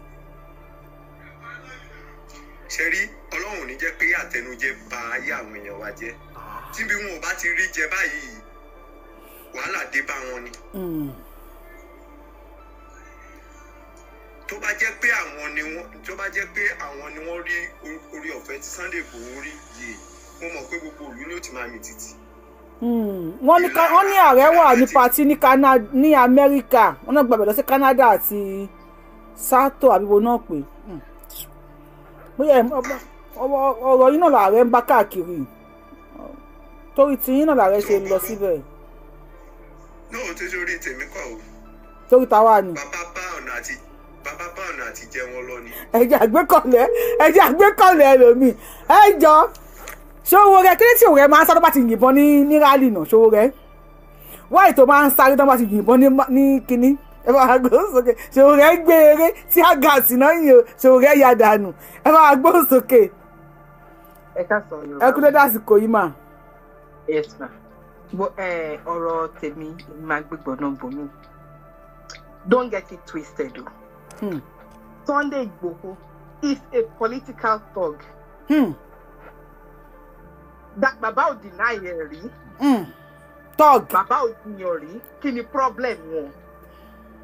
ṣe rí Ọlọ́run ò ní jẹ́ pé àtẹnujẹ bà ayé àwọn èèyàn wa jẹ́ tí bí wọn ò bá ti rí jẹ báyìí wàhálà dé bá wọn ni. tó bá jẹ́ pé àwọn ni wọ́n rí orí ọ̀fẹ́ tí Sunday Igboho rí yìí mo mọ̀ pé gbogbo ìlú ni ó ti máa mì títì. wọ́n ní ààrẹ wà ní pati ní Amẹ́ríkà wọ́n náà gbàgbé lọ sí Canada àti Sato àbíbo náà pé bóyá ọ̀rọ̀ yìí náà làárẹ̀ ń bá káàkiri torí tí yín náà làárẹ̀ ṣe lọ síbẹ̀. náà tó sórí tèmi kọ́ o. torí táwa ni. bàbá bá ọ̀nà àti jẹ wọn lọ ni. ẹ̀jẹ̀ àgbékọ̀lẹ̀ ẹlòmíì ẹ̀jọ̀ Ṣòwò rẹ̀ kí ni tí òun rẹ̀ máa ń sáré bá ti yìnbọn ní rálì náà Ṣòwò rẹ̀ wáyé tó máa ń sáré tó bá ti yìnbọn ní kinní ẹ máa gbóhùn sókè Ṣòwò rẹ̀ gbé eré tí a ga sí náà yìí o Ṣòwò rẹ̀ ya dànù ẹ máa gbóhùn sókè. ẹ ká sọ Yorùbá. ẹ kú dédé àsìkò yìí mà. yes ma ọ̀rọ̀ tèmi máa gbégbọ́ náà bò mí don't get it twisted o. Sunday Igboho is a political thug. That bàbá ò deny ẹ̀ rí. Thug. Bàbá ò deny rí. Kí ni problem wọn?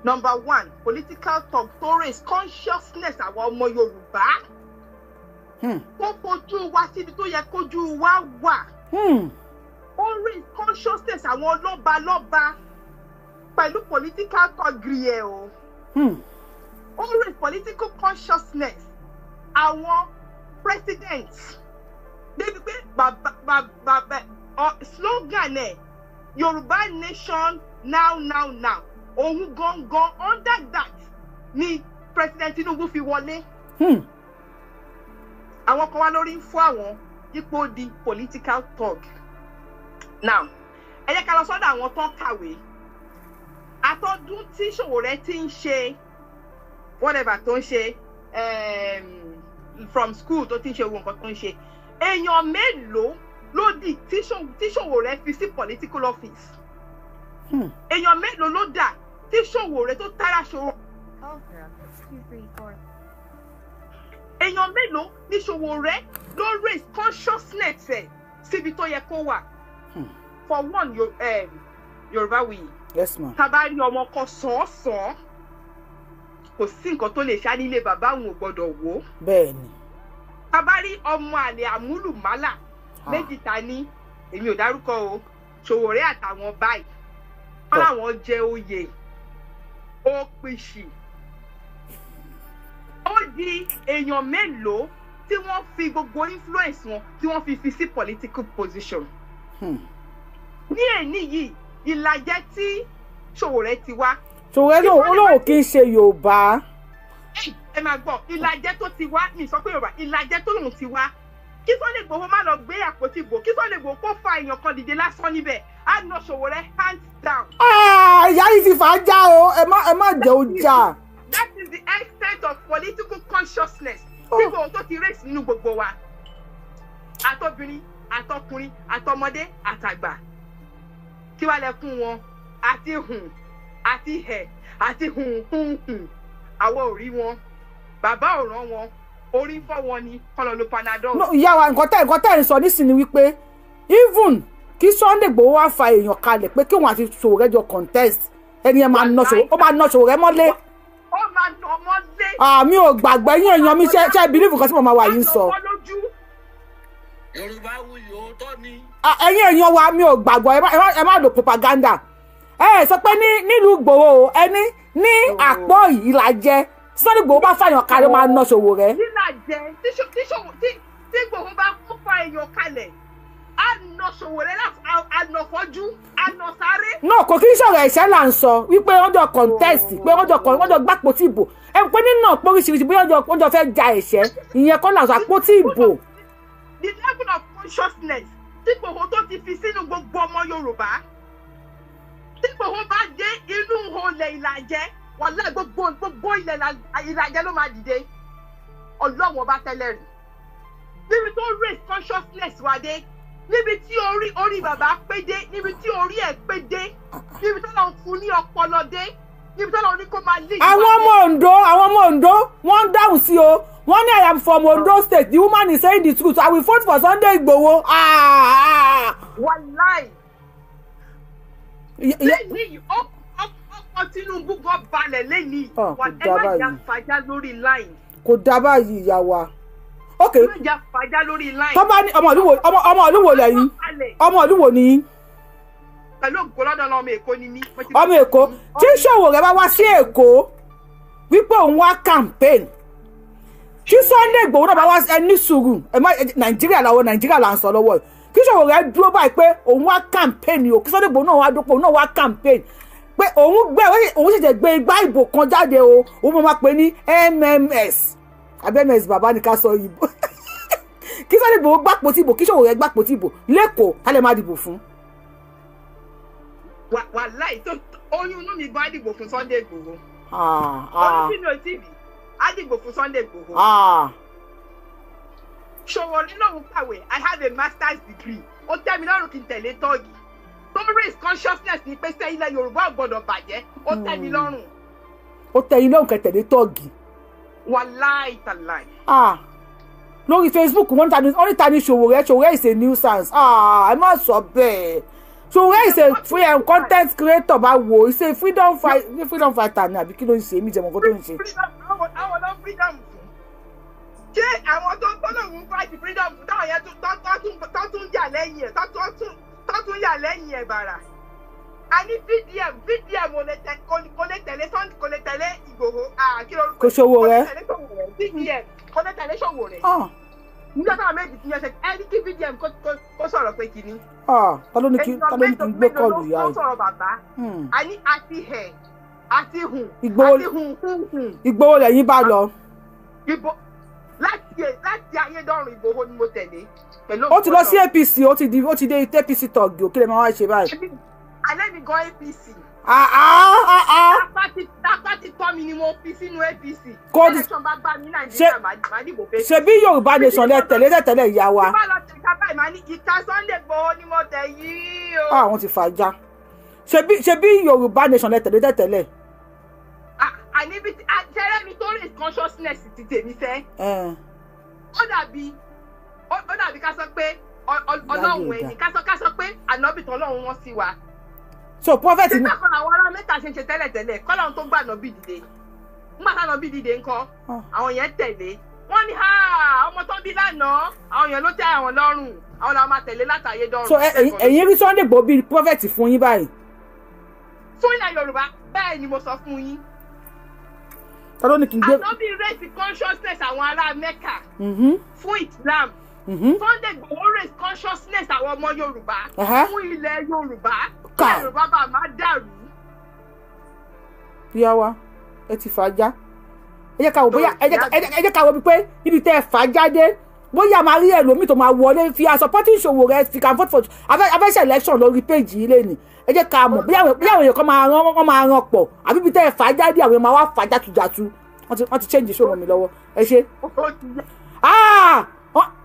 Number one, political thug tó raise consciousness àwọn ọmọ Yorùbá. Kó fojú wa síbi tó yẹ kójú wa wà. Ó raise consciousness àwọn lọ́balọ́ba pẹ̀lú political thuggery ẹ̀ o. Ó raise political consciousness àwọn presidents. Débi pé bàbá slogan ẹ̀ Yorùbá nation now. Òun gangan under that ni President Tinubu fi wọlé. Àwọn kan wá lórí ń fún àwọn ipò di political thug. Now, ẹ jẹ́ ká lọ sọ́dọ̀ àwọn tó kàwé. Àtọ́dún tí Ṣòwòrẹ́ ti ń ṣe whatever tó ń ṣe from school tó ti ń ṣe owó nǹkan tó ń ṣe. Èèyàn mélòó ló di tí Ṣòwòrẹ́ fi sí political office? Èèyàn mélòó ló dà tí Ṣòwòrẹ́ tó tara ṣòro? Èèyàn mélòó ní Ṣòwòrẹ́ ló raise consciousness ẹ̀ síbi tó yẹ kó wà? For one, Yorùbáwùyí. Yes ma. Tabari ọmọ kan sàn-án kò sí nǹkan tó lè ṣá nílé bàbá òun ò gbọdọ̀ wò. Bẹ́ẹ̀ni. Tabari ọmọ àlè àmúlùmálà méjì ta ní èmi ò dárúkọ o Ṣòwòrẹ́ àtàwọn báyìí wọ́n làwọn jẹ oyè òpìṣì ó di èèyàn mélòó tí wọ́n fi gbogbo influence wọn tí wọ́n fi sí political position. Ní èní yìí ìlàjẹ tí Sowore ti wá. Sowore olóhùn kì í ṣe Yorùbá. Ẹ máa gbọ́ ìlàjẹ tó ti wá ní ìsọpé Yorùbá ìlàjẹ tó lòun ti wá. Kí Sunday Igboho má lọ gbé àpótí ìbò kí Sunday Igboho kó fa èèyàn kan dìde lásán níbẹ̀ á nà Sowore hands down. Ìyá yìí ti fà á já o ẹ má jẹ́ ó já. That is the extent of political consciousness tí Igboho tó ti race nínú gbogbo wa. Àtobìnrin àtọkùnrin àtọmọdé àtàgbà kí wàá lẹkùn wọn àti hùn àti hẹ àti hùn àwọn ò rí wọn bàbá ò rán wọn orí fọ́ wọn ni kọlọ ló panadol. ìyá wa nǹkan tẹ́ ẹ̀ ń sọ nísìnyí wípé even kí Sunday Igboho wá fa èèyàn kalẹ̀ pé kí wọ́n àti Sowore jọ contest ẹni ẹ̀ máa ná Sowore mọ́lé. ó máa nà mọ́lé. Mi ò gbàgbọ́ ẹ̀yin èèyàn mi ṣe believe kan tí mo máa wà yìí ń sọ. Yorùbá wuyì òótọ́ ni. Ẹ̀yin èèyàn wa mi ò gbàgbọ́ ẹ má lo propaganda. Sọ pé nílùú Igboho ẹni ní àpò ìlàjẹ Sunday Igboho bá fàyàn kalẹ̀ máa ná Sowore. ìlàjẹ tí Igboho bá kó fa èèyàn kalẹ̀ á ná Sowore ànàfọ́jú ànàsáré. náà kò kí n sọ̀rọ̀ ẹ̀ṣẹ́ là ń sọ wípé wọ́n jọ contest pé wọ́n jọ gbàpò tí ìbò ẹ pé nínú ọ̀pọ̀ oríṣiríṣi bóyá wọ́n jọ fẹ́ ja ẹ̀ṣẹ́ ìyẹn kọ́ là ń sọ àpótí ìbò. The level of consciousness tí Igboho tó ti fi sínú gbogbo ọmọ Yorùbá tí Igboho bá dé inú olè ìlàjẹ wàhálà gbogbo ilẹ̀ ìlàjẹ ló máa dìde Ọlọ́run ọba tẹ́lẹ̀ rí níbi tó raise consciousness wá dé níbi tí orí bàbá pé dé níbi tí orí ẹ̀ pé dé níbi tó lọ fún ní ọpọlọ dé níbi tó lọ ní kó máa lé. àwọn ọmọ Ondo wọ́n ń dáhùn sí o wọ́n ní I am from Ondo State. The woman is saying the truth. I will vote for Sunday Igboho. Wàláì. Lẹ́yìn ọkọ̀ Tinubu gan balẹ̀ lẹ́yìn. Ẹ má jà fàjà lórí line. Kò dá báyìí ìyá wa. Ok. Ẹ má jà fàjà lórí line. Tó bá ní ọmọ ìlú wo lẹ́yìn? Ọmọ ìlú wo ni? Pẹ̀lú ògo lọ́dọ̀ ọmọ Èkó ni mí. Ọmọ Èkó. Tí Sowore bá wá sí Èkó wípé òun wá campaign. Kí Sunday Igboho náà bá wá ẹni sùúrù Nàìjíríà là ń sọ lọ́wọ́ kí Sowore dúró báyìí pé òun wá campaign o kí Sunday Igboho náà wá dúpọ̀ òun náà wá campaign pé òun ṣẹ̀ṣẹ̀ gbé igbá ìbò kan jáde o òun máa pè ní MMS abẹ́mẹ̀s bàbá ní ká sọ ìbò kí Sunday Igboho gbàpò tí ìbò kí Sowore gbàpò tí ìbò lẹ́kọ̀ọ́ ká lè má dìbò fún. Wàláì tó oyún inú mi bá dìbò fún Sunday Igboho. Oyún tí mi ò tí bì á dìbò fún Sunday Igboho. Sowore náà ń kàwé I have a master's degree ó tẹ́ mi lọ́rùn kí n tẹ̀lé tọ́ọ̀gì tó raise consciousness ní pé sẹ́ ilẹ̀ Yorùbá ò gbọ́dọ̀ bàjẹ́ ó tẹ́ mi lọ́rùn. Ó tẹ́ yín lọ́rùn kẹ́ tẹ̀lé tọ́ọ̀gì. Wàláì tàláì. Lórí Facebook wọ́n ní ta ni Sowore is a nuisance. Ẹ má sọ bẹ́ẹ̀. Sowore is a free and content creator bá wo is a freedom fighter ni àbí kí ló ń ṣe mí jẹ́ mọ̀ kó tó ń ṣe. Àwọn ló freedom fún. Ṣé àwọn tó lòun fight freedom fún táwọn yẹn tó tún yà lẹ́yìn ẹ̀ tó tún yà lẹ́yìn ẹ̀ bàrà. A ní VDM kò lè tẹ̀lé Igboho. Kò Sowore. VDM kò lè tẹ̀lé Sowore. Nígbà táwọn méjì ti yẹn ṣe ẹni kí VDM kó sọ̀rọ̀ pé kìíní. Ta ló ní kí n gbé kọlù ìyá rẹ̀? Ó sọ̀rọ̀ bàbá. A ní àti hẹ̀ àti hùn. Igboho lẹ́yìn bá lọ. Láti ayédọ́rùn Igboho ni mo tẹ̀lé. Ó ti lọ sí APC ó ti dé APC tọ̀gì òkè lè máa wá ṣe báyìí. Alẹ́ mi gan APC. Tápá ti tọ́ mi ni mo fi sínú APC. Election bá gbà ní Nàìjíríà máa dìbò fẹ́. Ṣebí Yorùbá nation lẹ tẹ̀lé ìyá wa. Ìbá lọ sí ìkápá ìmá ní ìka Sunday Igboho ni mo tẹ̀ yìí o. Àwọn ti fàájà. Ṣebí Yorùbá nation lẹ tẹ̀lé. Àníbi àjẹrẹ́ mi tó raise consciousness ti tèmi fẹ́. Ó dàbí ká sọ pé Ọlọ́run ẹni ká sọ pé ànábì tó Ọlọ́run wọn sí wa. So prophet ni. Nígbà kan àwọn ará mẹ́ta ṣe ń ṣe tẹ́lẹ̀ kọ́lọ́run tó gbà ànábì dìde. Nígbà tí ànábì dìde ńkọ́ àwọn yẹn tẹ̀lé. Wọ́n ní ọmọ tó bí lánàá àwọn yẹn ló tẹ́ àwọn lọ́rùn àwọn làwọn máa tẹ̀lé látàyé dọ́rùn. So ẹ̀yin rí Sunday Igboho bíi prophet fún yín báyìí. Fún ilẹ̀ Yorùbá bẹ́ẹ̀ ni mo sọ fún yín. Ànábì raise consciousness àwọn ará Mẹ́kà fún Islam. Sunday Igboho raise consciousness àwọn ọmọ Yorùbá fún ilẹ̀ Yorùbá. Ilẹ̀ Yorùbá bá máa dàrú. Ìyá wa ẹ ti fàájá. Ẹ jẹ́ ká wò bóyá ẹ jẹ́ ká wò bí pé ibi tẹ́ ẹ fàájá dé bóyá máa rí ẹlòmíì tó máa wọlé fi supporting Sowore fi can vote for afẹ́ṣẹ̀ election lórí péjì yìí lẹ́nu. Ẹ jẹ́ ká mọ̀ bóyá àwọn èèyàn kan máa rán pọ̀ àbí ibi tẹ́ ẹ fàájá dé àwọn èèyàn máa wá fàájá tùjàtù. Wọ́n ti change show mi lọ́wọ́. Ẹ ṣe.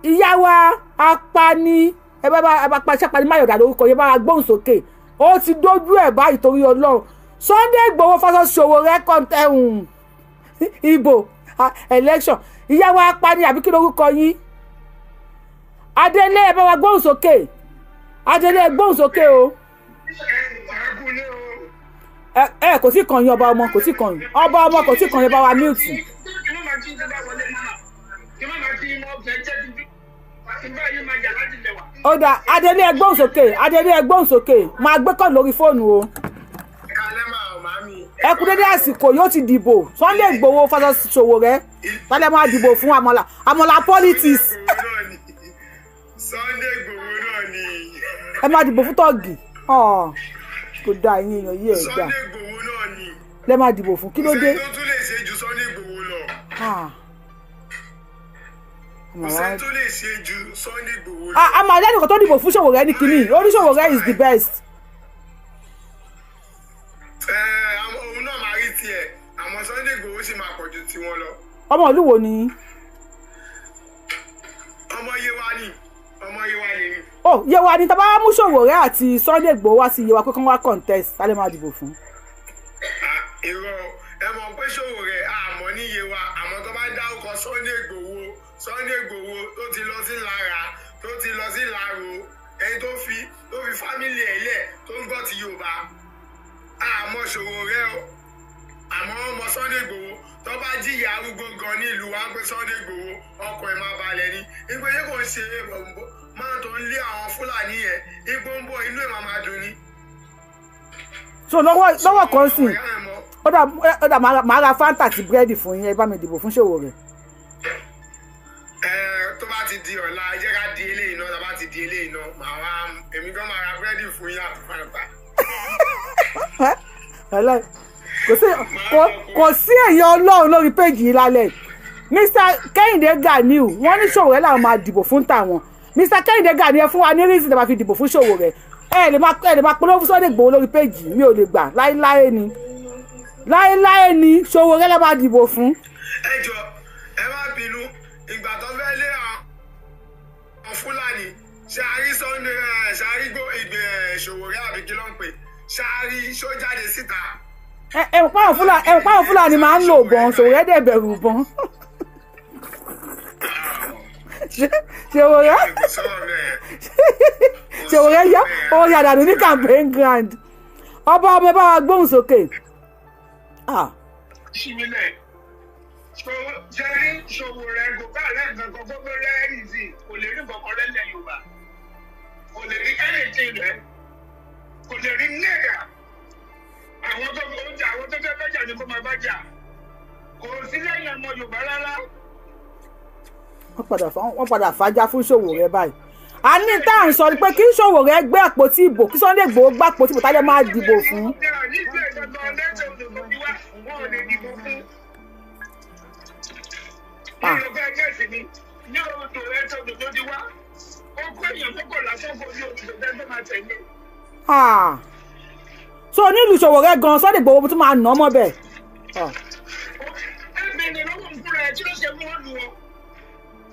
Ìyá wa apani ẹ bá pa iṣẹ́ pani Máyọ̀dá lórúkọ yẹn bá wa gbóhùn sókè. Ó ti dójú ẹ̀ báyìí torí Ọlọ́run. Sunday Igboho fásitì Sowore kọ́ńtẹ́hùn ìbò election. Ìyá wa apani àbí kí lórúkọ yín? Adélé ẹ bá wa gbóhùn sókè. Adélé ẹ gbóhùn sókè o. Kò sí kan yín ọba ọmọ kò sí kan yín. Ọba ọmọ kò sí kan yín bá wa mute. Ó dà Adélé ẹ gbóhùn sókè. Adélé ẹ gbóhùn sókè. Máa gbé kọ́ lórí fóònù o. Ẹ kú dédé àsìkò yóò ti dìbò Sunday Igboho fásitì Sowore tọ́lẹ̀ máa dìbò fún àmọ̀là politics. Sunday Igboho náà ni. Ẹ máa dìbò fún tọ́ọ̀gì kò dá yín èèyàn yìí ẹ̀ gbà. Sunday Igboho náà ni. Lẹ́ máa dìbò fún kí ló dé. Kò sẹ́ni tó tún lè ṣe ju Sunday Igboho lọ. Kò sẹ́ni tó lè ṣe ju Sunday Igboho lọ. A máa lẹ́nu kan tó dìbò fún Sowore ní kínní orí Sowore is the best. Òun náà máa rí tiẹ̀ àmọ́ Sunday Igboho sì máa pọ̀ ju tiwọn lọ. Ọmọ ìlú wo ni? Ọmọ Yewa ni. Yewa ni tá a bá mú Sowore àti Sunday Igboho wá sí Yewa pé kán wá contest tá lè máa dìbò fún. Irọ́ ẹ mọ̀ pé Sowore àmọ́ ní Yewa àmọ́ tó bá dárúkọ Sunday Igboho tó ti lọ sí Lára tó ti lọ sí Láró ẹni tó fi fámìlì ẹ̀ lẹ̀ tó ń gbọ́ ti Yorùbá àmọ́ Sowore o àmọ́ ọmọ Sunday Igboho tó bá jìyà arúgbó gan ní ìlú wa pé Sunday Igboho ọkọ̀ ẹ̀ máa balẹ̀ ni ìgbé yẹ kò ṣe máa tó ń lé àwọn Fúlàní yẹn ipò ń bọ̀ inú ẹ̀ máa dùn ni. So lọ́wọ́ kan sìn ó dà máa ra Fanta àti búrẹ́dì fún yín ẹ bá mi dìbò fún Sowore. Tó bá ti di ọ̀la ẹ jẹ́ ká di eléyìí náà tó bá ti di eléyìí náà màá wá èmi gan máa ra búrẹ́dì fún yín àti Fanta. Kò sí èèyàn Ọlọ́run lórí péjì yìí lálẹ́. Mr. Kẹ́hìndé Ganiu wọ́n ní Sowore làwọn máa dìbò fún tàwọn. Mr. Kẹ́hìndé Ganiu ẹ fún wa ní reason tẹ́ máa fi dìbò fún Sowore. Ẹ lè máa polówó fún Sunday Igboho lórí péjì mi ò lè gbà láéláé ni Sowore lè máa dìbò fún. Ẹ jọ̀ọ́ ẹ má bínú ìgbà tó fẹ́ lé àwọn Fúlàní ṣàárí Sowore àbí kí ló ń pè ṣàárí sójáde síta. Páwọn Fúlàní máa ń lò bọ́n Sowore dẹ̀ bẹ̀rù bọ́n. Sowore yá ó yà dànù ní campaign ground. Ọba ọmọ ẹ bá wa gbóhùn sókè. Ṣíbílẹ̀ ṣe Sowore kò bá rẹ̀ nǹkan kan kó rẹ́rì sí kò lè rí nǹkan kan lẹ́lẹ̀ Yorùbá kò lè rí ẹ̀rẹ̀jì rẹ̀ kò lè rí nẹ́gà àwọn tó fẹ́ bẹ́jà ni kó máa bá jà kò sí lẹ́yìn ọmọ Yorùbá rárá. Wọ́n padà fàájà fún Sowore báyìí. A ní tá à ń sọ pé kí Sowore gbé àpótí ìbò kí Sunday Igboho gbé àpótí ìbò tájọ́ máa dìbò fún. So nílùú Sowore gan Sunday Igboho tún máa nà ọmọ bẹ́ẹ̀.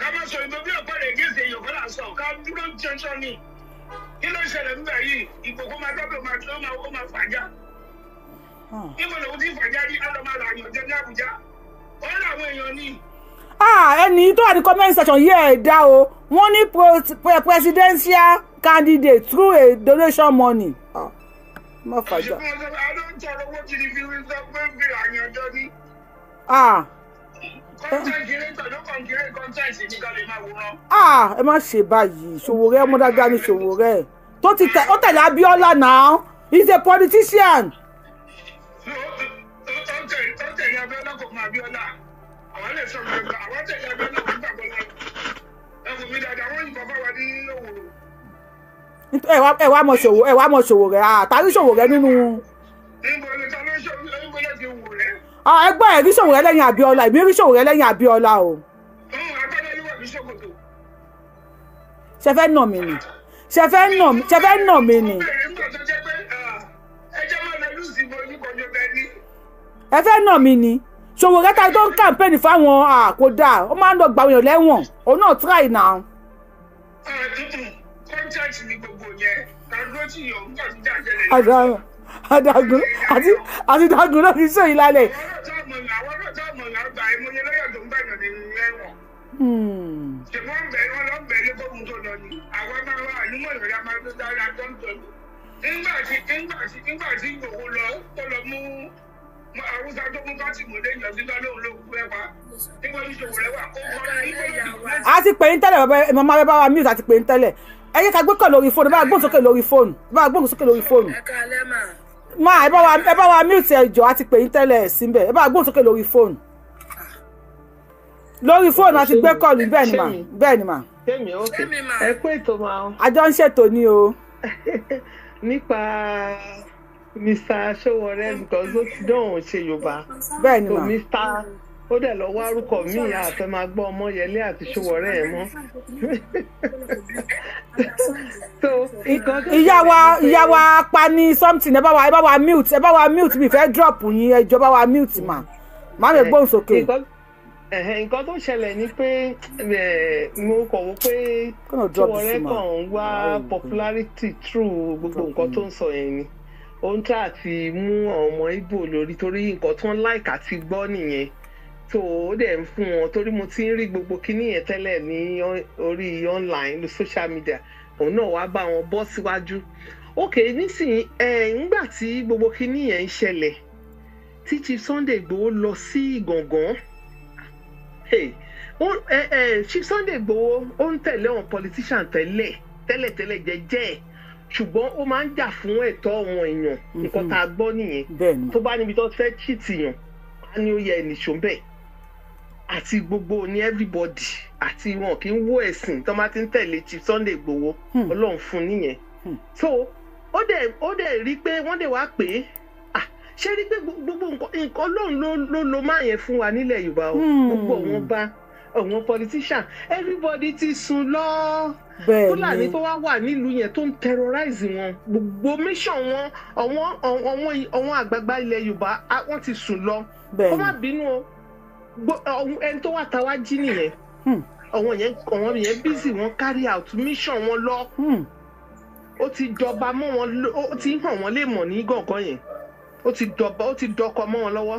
Ká má sọ ìbò bí ọ̀pọ̀ rẹ̀ gé ṣe yọ̀kọ́ là sọ ká dúró jẹ́ńsọ́ ni kí ló ṣẹlẹ̀ nígbà yìí ìgbòho máa dábò ó máa fàájà níbo lòun ti fàájà rí alọ́mọ́ra àyàn jẹ́ ní Àbújá ó làwọn èèyàn ní. Ẹni tó wà ní comment section yìí ẹ̀ dá o wọ́n ní presidential candidate through a donation money. Má fàájà. Adóńtọ̀rọ̀ owó kiri fi wí sọ pé bí àyàn jọ ní. Ẹ má ṣe báyìí Sowore ọmọ dáadáa ní Sowore ó tẹ̀lé Abiola náà he's a politician. Tó tẹ̀lé Abiola kò máa Abíọ́lá àwọn lè sọ pé àwọn tẹ̀lé Abíọ́lá wọn gbàgbọ́ lọ ẹ̀fọ́ mi dáadáa wọ́n yìnbọn fáwa ní Òwòrò. ẹ wá mọ ṣòwò rẹ àtàrí ṣòwò rẹ nínú. níbo ni ta ló ṣòwò níbo ló ti wò rẹ. ẹgbẹ́ ẹ̀ rí ṣòwò rẹ lẹ́yìn Abíọ́lá ìbí rí ṣòwò rẹ lẹ́yìn Abíọ́lá o. agbádọ́lúwà ní ṣòkòtò. ṣe fẹ́ nà mí ni ṣe fẹ́ nà mí ni. ẹ fẹ́ nà mí ni ṣòwò rẹ ta tó ń kàmpẹ́nì fáwọn àkódà ó máa ń lọ gbà wọ̀nyàn lẹ́wọ̀n òun náà try now. contract ni gbogbo yẹn kàdúró tí yọ̀ ń bọ̀ sí jàjẹrẹ. Adágún àti Dágún náà fi ṣe ìlàlẹ̀. àwọn náà tá àmọ̀ náà gba ìmọ̀ye lọ́yọ̀ tó ń bẹ̀rẹ̀ ní ẹ̀wọ̀n. ṣùgbọ́n ń bẹ̀rẹ̀ wọn lọ ń bẹ̀rẹ̀ lókòmù tó lọ ni àwọn máa wà nímọ̀ ìrọ̀lẹ́ máa tó dáadáa tó ń tọ́jú. nígbà tí Ìgbòho lọ tó lọ mú Haúsá tó mú pátì mọ́lé yàn sí lọ́lọ́run ló kú ẹ̀ pa nígbà tí Ìṣòwò rẹ̀ wà kó kọ́ a ti pè ń tẹ́lẹ̀ màmá rẹ bá wa mute àti pè ń tẹ́lẹ̀ ẹ yẹ ká gbé kàn lórí fóònù bá a gbóhùn sókè lórí fóònù máa ẹ bá wa mute ẹjọ́ àti pè ń tẹ́lẹ̀ síbẹ̀ ẹ bá a gbóhùn sókè lórí fóònù àti gbé kọ́ọ̀lù bẹ́ẹ̀ ni mà. ẹ kú ètò máa. àjọ ń ṣètò ni o. nípa Mr. Sowore because ó ti dán òun ṣe Yorùbá. bẹ́ẹ̀ ni mà. Mr. ó dẹ̀ lọ wá orúkọ míì àfẹ́ máa gbọ́ Ọmọyẹlé àti Sowore ẹ̀ mọ́. ìyá wa pa ní something ẹ bá wa mute mi fẹ́ drop yín ẹjọ́ bá wa mute mà má lè gbóhùn sókè. nǹkan tó ṣẹlẹ̀ ni pé mo kọ̀ wọ́n pé Sowore kàn ń wá popularity through gbogbo nǹkan tó ń sọ yẹn ni ó ń tà àti mú ọmọ Ìgbò lórí torí nǹkan tó ń like àti gbọ́ nìyẹn tó ó dẹ̀ ń fún wọn torí mo ti ń rí gbogbo kíní yẹn tẹ́lẹ̀ ní orí online ní social media òun náà wá bá wọn bọ́ síwájú ok nísìnyí nígbà tí gbogbo kíní yẹn ń ṣẹlẹ̀ tí Chief Sunday Igboho lọ sí Ìgàngán Chief Sunday Igboho ó ń tẹ̀lé àwọn politician tẹ́lẹ̀ jẹ́jẹ́ ṣùgbọ́n ó máa ń jà fún ẹ̀tọ́ àwọn èèyàn nǹkan tá a gbọ́ nìyẹn tó bá níbi tó fẹ́ chìtìyàn á ní ó yẹ ẹnìṣó bẹ́ẹ̀ àti gbogbo ní everybody àti wọn kì í wó ẹ̀sìn tó máa ti ń tẹ̀lé Chief Sunday Igboho Ọlọ́run fún nìyẹn so ó dẹ̀ rí pé wọ́n dẹ̀ wá pé ṣé rí pé gbogbo nǹkan Ọlọ́run ló máa yẹn fún wa nílẹ̀ Yorùbá o gbogbo wọn bá àwọn politician everybody ti sùn lọ Fúlàní tó wà nílùú yẹn tó ń terrorize wọn gbogbo mission wọn àwọn àgbààgbà ilẹ̀ Yorùbá wọ́n ti sùn lọ kó má bínú o ẹni tó wà táwa jí nìyẹn àwọn yẹn busy wọn carry out mission wọn lọ ó ti jọba mọ́ wọn ó ti hàn wọ́n lè mọ̀ ní gàngán yẹn ó ti dọkọ mọ́ wọn lọ́wọ́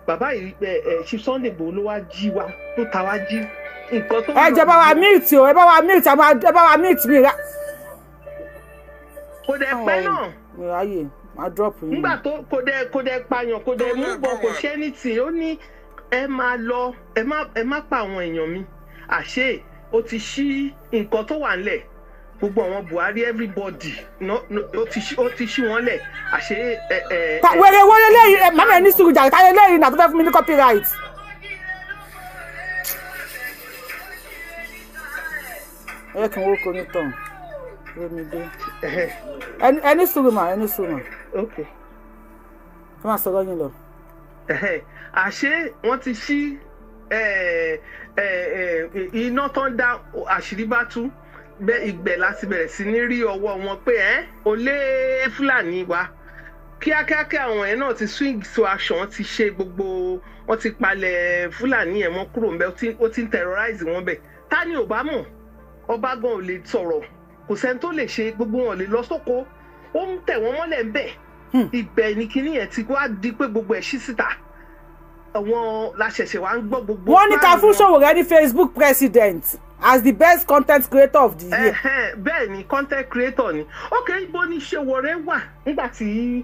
bàbá yìí Chief Sunday Igboho ló wá jí wa ló ta wá jí nǹkan tó. ẹ jẹ́ bá wa mute o ẹ bá wa mute mi ra. kò dẹ̀ pẹ́ náà. mi ráyè máa drop yín. nígbà tó kò dẹ̀ pààyàn kò dẹ̀ mú bọ̀ kò ṣe anything ó ní ẹ máa lọ ẹ má pa àwọn èèyàn mi àṣé ó ti ṣí nǹkan tó wà nílẹ̀ gbogbo àwọn Buhari everybody ó ti ṣí wọn lẹ̀ àṣé wẹ̀rẹ̀ wọlé lẹ́yìn màmá ẹ̀ ní sùúrù jà táyé lẹ́yìn náà tó fẹ́ fún mi ní copyright. ẹ kàn wó kò ní tàn rémi dé ẹni sùúrù mà ok kí wọ́n sọ̀rọ̀ yín lọ. àṣé wọ́n ti ṣí iná tó ń dá àṣírí bá tú ìgbẹ́ láti bẹ̀rẹ̀ sí ní rí ọwọ́ wọn pé olè Fúlàní wa kíákíá àwọn ẹ̀ náà ti swing to action ti ṣe gbogbo wọn ti palẹ̀ Fúlàní ẹ̀ mọ́ kúrò ńbẹ̀ ó ti ń terrorize wọn bẹ̀ ta ni ò bá mọ̀ ọba gan ò lè sọ̀rọ̀ kò sẹ́ni tó lè ṣe gbogbo wọn lè lọ sóko ó ń tẹ̀ wọ́n mọ́lẹ̀ ńbẹ̀ ìgbẹ́ ní kinní yẹn ti wá di pé gbogbo ẹ̀ ṣí síta àwọn láṣẹ̀ṣẹ̀ wá ń gbọ́ gbogbo. wọ́n ní ká fún Sowore ní Facebook president as the best content creator of the year. bẹ́ẹ̀ ni content creator ni ok ibo ni Sowore wà nígbà tí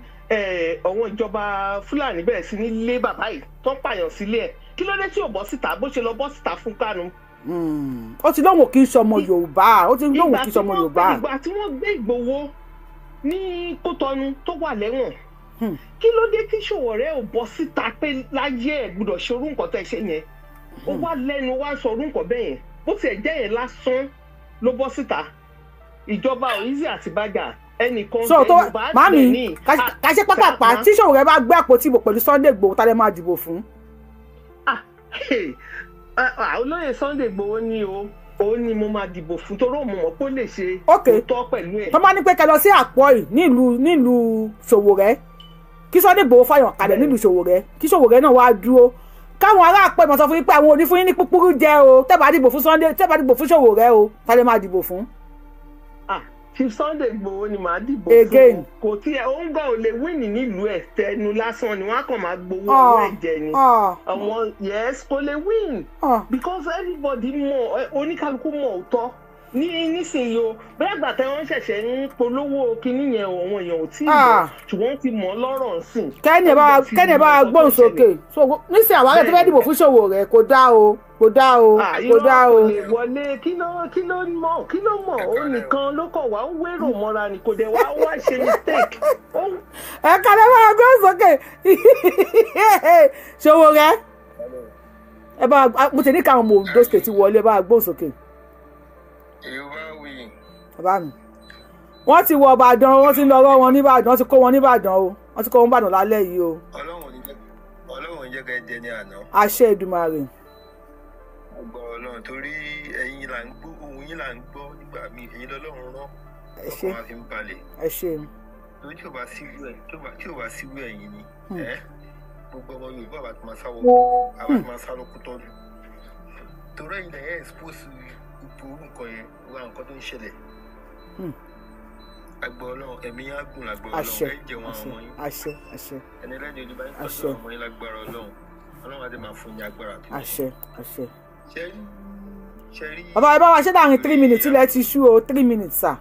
àwọn ìjọba Fúlàní bẹ̀rẹ̀ sí ní lé bàbá yìí tó ń pààyàn sílé ẹ̀ kí ló dé tí ò bọ́ síta bó ṣe lọ bọ́ síta fún Kánú. ó ti lóun kì í ṣọmọ Yorùbá ó ti lóun kì í ṣọmọ Yorùbá. ìgbà tí wọ́n gbé Ìgbòho ní Kútọ́nù tó wà lẹ́wọ̀n kí ló dé tí Sowore ò bọ́ síta pé láyé ẹ̀ gbọ́dọ̀ ṣe orú nǹkan tẹ́ ṣe yẹn ó wá lẹ́nu wá sọ orú nǹkan bẹ́ẹ̀ yẹn bó tiẹ̀ jẹ́ yẹn lásán ló bọ́ síta ìjọba Oríṣi àti Bága ẹnìkan Yorùbá mami ká ṣe pápápá tí Sowore bá gbé àpótí ìbò pẹ̀lú Sunday Igboho tá lè máa dìbò fún. olóyè Sunday Igboho ni ó ní mo máa dìbò fún torí òun mọ̀ pé ó lè ṣe òótọ́ pẹ̀lú ẹ̀. tó máa ní pé kẹ́ lọ sí Àpọ́ì nílùú Sowore kí Sunday Igboho fàyàn kalẹ̀ nílùú Sowore kí Sowore náà wá dúró káwọn ará Àpọ́ì mọ̀ sọ fún yín pé àwọn ò ní fún yín ní púpúrú jẹ o tẹ́ bá dìbò fún Sowore o tá lè máa dìbò fún. Chief Sunday Igboho ni màá dìbò fún kò tí ẹ òun gan ò lè wíìnì nílùú ẹ tẹnu lásán ni wọn á kàn máa gbowó owó ẹ̀jẹ̀ ni àwọn yes kò lè win because everybody mọ̀ oníkálukú mọ̀ òótọ́ nísìnyí o bẹ́ẹ̀ àgbà tẹ́ wọ́n ṣẹ̀ṣẹ̀ ń polówó kinní yẹn àwọn èèyàn ò tí ì mọ̀ ṣùgbọ́n ti mọ̀ lọ́rọ̀ sìn. kẹ́ni ẹ̀ bá gbóhùn sókè nísìnyí àwọn àgbẹ̀ tó fẹ́ dìbò fún Sowore kò dá o kò dá o kò dá o. kò lè wọlé kí ló mọ̀ ó nìkan ló kọ̀ wá ó wérò mọ́ra ni kò dé wá ṣe mistake. ẹ kálẹ̀ bá gbóhùn sókè Sowore ẹ bá mo tẹ̀ ní káwọn ọmọ Ondo State wọlé bá gbóhùn sókè. bàbá mi wọ́n ti wọ Ìbàdàn wọ́n ti lọ rọ́ wọn nìbàdàn wọ́n ti kó wọn nìbàdàn o wọ́n ti kó wọn nìbàdàn lálẹ́ yìí o. Ọlọ́run jẹ́ kẹ́ jẹ ní àná. àṣẹ Èdùmàrè. ọgbà Ọlọ́run torí ẹ̀yin là ń gbọ́ ohun yín là ń gbọ́ nígbà míì ẹ̀yin lọ́lọ́run rán ọkọ̀ máa fi ń balẹ̀. ẹ ṣe. torí tí ò bá síwú ẹ̀yin ni gbogbo ọmọ Yorùbá àbá ti máa sá lókú tọ́jú torí ẹ̀yin lẹ́yìn expose ipò nǹkan yẹn wá nǹkan tó ń ṣẹlẹ̀. Agbọ́ Ọlọ́run ẹ̀mí á gùn lágbọ́ Ọlọ́run ẹ̀ jẹun àwọn ọmọ yín. àṣẹ ẹni lẹ́yìn ojú bá ń tọ́jú ọmọ yín lágbára Ọlọ́run á dé máa fún yín agbára tó. àṣẹ. ṣẹ́rí. bàbá ẹ bá wa ṣe láàrin 3 minutes ilẹ̀ ti ṣú o 3 minutes sir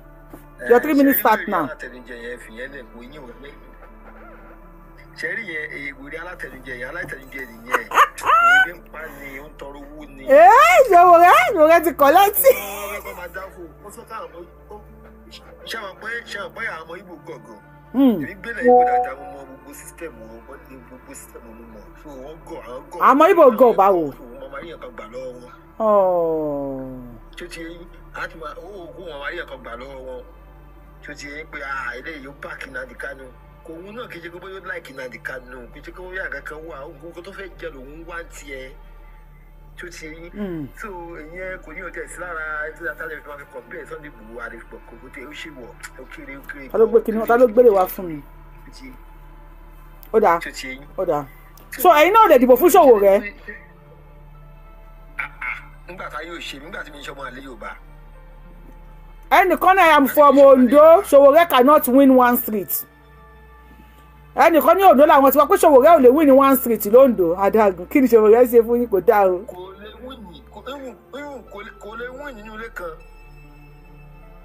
your 3 minutes start now. alátẹnujẹ yẹn fìyẹn lẹ̀ kó yín ò ní. ṣẹ́rí yẹn èèwòrí alátẹnujẹ nìyẹn èyí ń pa ni ó ń tọrọ owó ni. Sowore ti kọ́ létí. ṣé àwọn pé àwọn ọmọ Ìgbò gọ̀gọ̀ èmi gbélé Ìgbò dáadáa mo mọ gbogbo sísítẹ̀mù wọn ní gbogbo sísítẹ̀mù mo mọ̀ so wọ́n gọ̀ àwọn gọ̀. àmọ́ Ìgbò gọ̀ báwo. wọ́n máa rí nǹkan gbà lọ́wọ́ wọn. tó ti yẹn àti owó ògùn wọn máa rí nǹkan gbà lọ́wọ́ wọn tó ti yẹn pé eléyìí ó báàkì Nnamdi Kanu kò òun náà kì í ṣe pé bóyá ó láìkì Nnamdi Kanu kì í ṣe pé bóyá àgàkan wà ògùn tó fẹ́ jẹ lòun wá tiẹ̀ tó ti yín so ìyẹn kò ní ọjọ́ ìsí lára ẹgbẹ́ àtàlẹ́ ìfẹ́ máa fi kọ̀m̀pẹ́ Sunday Igboho àdìpọ̀ kò kò tẹ ó ṣe wọ̀ òkèrè. ta ló gbélé wá fún mi. ó dáa so ẹ̀yin náà lè dìbò fún Sowore. nígbà tá yóò ṣe nígbà tí mi ń ṣọmọ àlẹ́ Yorùbá. ẹnìkan náà am from Ondo Sowore cannot win one street. ẹnìkan ní Ondo làwọn ti wá pé Sowore ò lè win ní one street l'Ondo adágún kí ni Sowore ṣe fún yín kò dáa o. kò lè win nínú ilé kan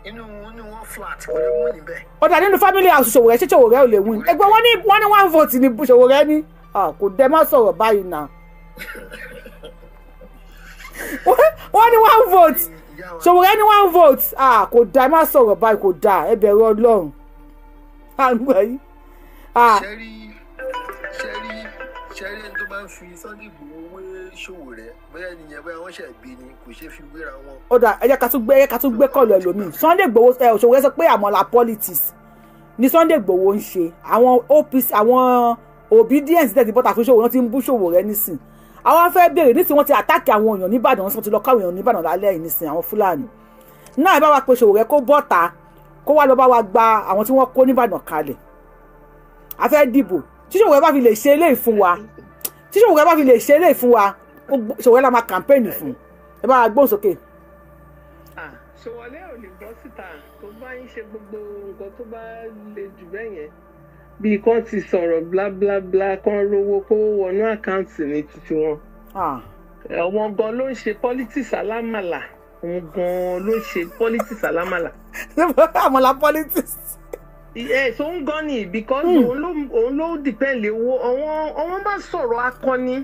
inú wọn flat kò lè win níbẹ̀. ó dà nínú family house Sowore ṣé Sowore ò lè win ẹgbẹ́ wọ́n ní 1 vote ní Sowore ní kò dẹ má sọ̀rọ̀ báyìí náà wọ́n ní 1 vote Sowore ní 1 vote kò dá má sọ̀rọ̀ báyìí kò dá ẹ bẹ̀rù Ọlọ́run àgbà yìí. ṣẹ́rí ẹni tó bá ń fi Sunday Igboho wé Sowore bóyá nìyẹn bóyá wọ́n ṣẹ̀ bí ni kò ṣeé fi wéra wọn. ó dà ẹ jẹ́ ká tún gbé kọ̀lù ẹlòmíì Sunday Igboho Sowore sọ pé àmọ́là politics ni Sunday Igboho ń ṣe àwọn OPC àwọn obedience tẹ̀sí bọ́tà fún Sowore wọ́n ti ń bú Sowore nísìn àwọn afẹ́ bèrè nísìn wọ́n ti àtàkì àwọn èèyàn níbàdàn wọ́n ti lọ káwọn èèyàn níbàdàn lálẹ́ yìí nísìn àwọn Fúlàní náà ẹ bá wa pe Sowore kó bọ́ta kó wá lọ bá wa gba àwọn tí wọ́n kó níbàdàn kalẹ̀ a fẹ́ dìbò tí Sowore bá fi lè ṣe eléyìí fún wa Sowore la máa kàmpéènì fún ẹ bá wa gbóhùn sókè. Sowore ò lè bọ́ síta tó bá ń ṣe gbogbo nǹkan tó bá le jù bẹ́ẹ̀ yẹn bí kan ti sọ̀rọ̀ bla bla bla kan rówó kó wọnú àkáǹtì ní títí wọn. Àwọn gan ló ń ṣe politics alámàlà àmàlà politics. So ń gan ni because òun ló depend lé owó àwọn bá sọ̀rọ̀ akọni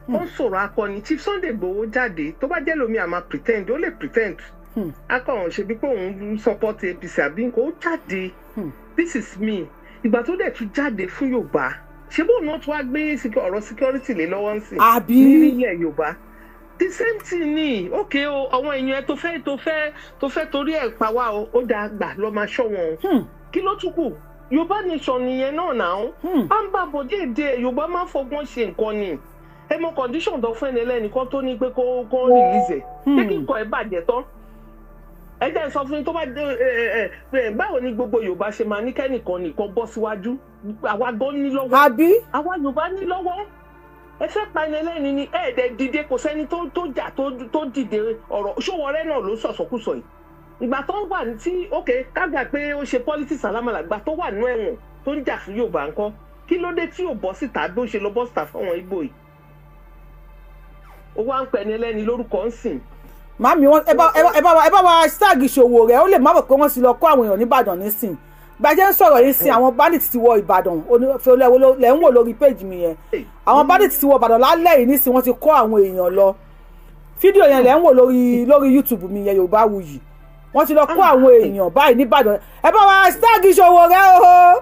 wọ́n sọ̀rọ̀ akọni Chief Sunday Igboho jáde tó bá jẹ́ lómi àmà pretend ó lè pretend akọ̀hún ṣe bí pé òun support APC àbí nǹkan ó jáde this is me ìgbà tó dẹ̀ tún jáde fún Yorùbá ṣé bóun náà tún wá gbé ọ̀rọ̀ security lé lọ́wọ́ ń sìn nílẹ̀ Yorùbá the same thing ni okay o àwọn èèyàn tó fẹ́ torí ẹ̀ pa wá o ó dáa gbà lọ́ máa ṣọ́ wọn kí ló tún kù Yorùbá nation nìyẹn náà náà à ń bá bòde èdè Yorùbá máa ń fọgbọ́n ṣe nǹkan ni ẹ mọ condition tó fún ẹni ẹlẹ́nìkan tó ní pé kó release ṣé kí nǹkan ẹ bàjẹ́ tán ẹ jẹ́ sọ fún mi tó bá báwo ni gbogbo Yorùbá ṣe máa ní kẹ́nìkan nìkan bọ́ síwájú àwa gan ní lọ́wọ́ àwa Yorùbá ní lọ́wọ́ ẹ fẹ́ pa ẹni ẹlẹ́ni ni ẹ̀ẹ́dẹ̀ dìde kò sẹ́ni tó jà tó dìde ọ̀rọ̀ Ṣòwòrẹ́ náà ló sọ̀sọ̀kúsọ yìí ìgbà tó wà ní tí ok kágbà pé ó ṣe politics alámàlà ìgbà tó wà nínú ẹ̀wọ̀n tó ń jà fún Yorùbá ńkọ́ kí ló dé tí ò bọ́ síta bí ó ṣe lọ bọ́ síta fáwọn Ìgbò yìí ó wá ń pẹ ní ẹlẹ́ni lórúkọ ń sìn. Màmí ẹ bá wa ṣáàgì Ṣòwòrẹ́ ó lè má mọ̀ pé wọ́n ti lọ kó àwọn èèyàn nìbàdàn nísìn gbàjẹ́ ń sọ̀rọ̀ yìí sin àwọn bandits ti wọ Ìbàdàn lẹ́ ń wò lórí péjì mi yẹn àwọn bandits ti wọ Ìbàdàn lálẹ́ yìí nísìn wọ́n ti kó àwọn èèyàn lọ fídíò yẹn lẹ́ ń wò lórí YouTube mi yẹn Yorùbáwùyí wọ́n ti lọ kó àwọn èèyàn báyìí nìbàdàn ẹ bá wa ṣáàgì Ṣòwòrẹ́ o.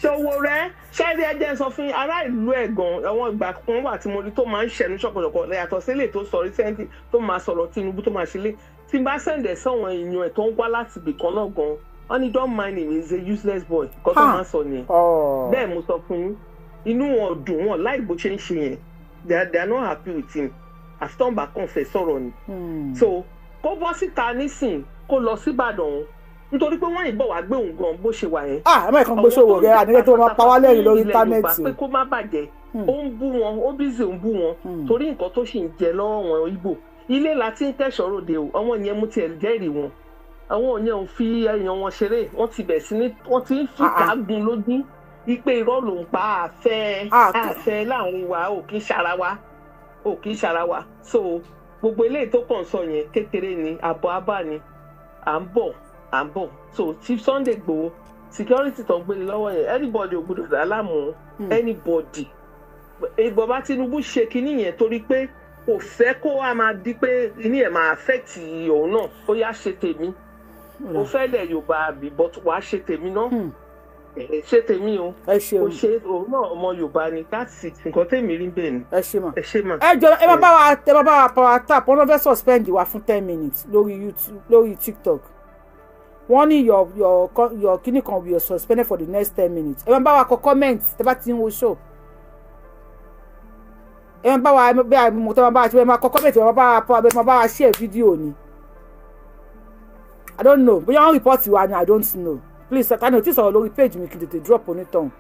Ṣòwòrẹ́ ṣáàdì ẹjẹ sọ fún ará ìlú ẹ̀ gan àwọn ìgbà kan wà tí mo rí tó máa ń ṣẹnu ṣọ̀pọ̀lọpọ̀ yàtọ̀ sílẹ̀ tó sọ recently tó máa sọ̀rọ̀ Tinubu tó máa ṣe lé tí n bá sẹ̀ǹdẹ̀ sọ̀wọ́n èèyàn ẹ̀ tó ń wá láti ibì kan náà gan wọ́n ní don't mind him, he's a useless boy kọ́ tó máa sọ nìyẹn bẹ́ẹ̀ mo sọ fún yín inú wọn dùn wọn láì bó ṣe ń ṣe yẹn they are not happy with him àfitọ́nba kan fẹ́ sọ̀rọ̀ ni so kó bọ́ síta nísìn kó lọ síbàdàn nítorí pé wọ́n yìnbọn wá gbé òun gan bó ṣe wà yẹn. ẹ má kàn gbé Ṣòwòrẹ́ àníkẹ́ tó máa pa wá lẹ́yìn lórí íńtánẹ́ẹ̀tì. pé kó má bàjẹ́ ó ń bú wọn ó bízì ń bú wọn torí nǹkan tó ṣì ń jẹ lọ́wọ́ wọn Ìgbò ilé la ti ń tẹ̀sọ̀ ròde o àwọn yẹn mú tiẹ̀ jẹ́rìí wọn àwọn yẹn ò fi ẹyàn wọn ṣeré wọ́n ti bẹ̀ sí ní wọ́n ti ń fi kágun lójú ipe irọ́ ló ń pa àfẹ́ láàrin wa ò kì í ṣara wa so gbogbo eléyìí tó kàn sọ yẹn kékeré ni àbọ̀ abá ni à ń bọ̀ so Chief Sunday Igboho security tó ń gbélé lọ́wọ́ yẹn anybody ò gbọdọ̀ dá láàmú anybody Bàbá Tinubu ṣe kinní yẹn torí pé kò fẹ́ kó wá máa di pé inú ẹ̀ máa affect òun náà ó yá ṣe tèmi ó fẹ́ lẹ̀ Yorùbá àbí but wàá ṣe tèmi náà ṣe tèmi o ó ṣe òun náà ọmọ Yorùbá ni that's it nǹkan tèmi rí bẹ́ẹ̀ ni. ẹ ṣe mà ẹ jọ ẹ má bá wa power tap wọn lọ fẹ́ suspend wa fún 10 minutes lórí YouTube lórí TikTok wọ́n ní your kíní kan will be suspended for the next 10 minutes ẹ má bá wa kọ comment tẹ́ bá ti ń wo show ẹ má bá wa bí i mo tẹ́ bá wa ṣe ẹ má kọ comment ẹ má bá wa share fídíò ni I don't know bóyá wọ́n report wa ni I don't know please tani o ti sọ̀rọ̀ lórí page mi kí n tètè drop onítọ̀hún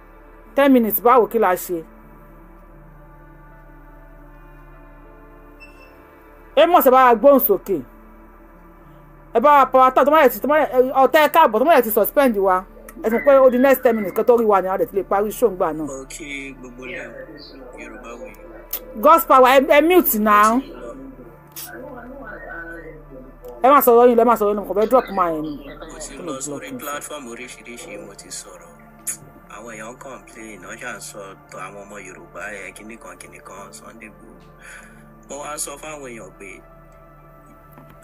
10 minutes báwo kí la ṣe. ẹ mọ̀ sí bá wa gbóhùn sókè ẹ bá wa power tap ọ̀tá ẹ káàbọ̀ tó mọ̀ ẹ̀ ti suspend wa ẹ fún pé ó di next 10 minutes kó tó rí wa ni a lè ti lè parí show ńgbà náà. kí gbogbo ilẹ̀ Yorùbá wò yìí. God's power ẹ mute now ẹ má sọ̀rọ̀ yín lẹ́ má sọ̀rọ̀ yín kò fẹ́ drop máa yẹn ni. mo ti lọ sórí platform oríṣiríṣi mo ti sọ̀rọ̀ àwọn èèyàn complain wọ́n ṣàn sọ tó àwọn ọmọ Yorùbá kìnnìkan Sunday Igboho mo wá sọ fáwọn èèyàn pé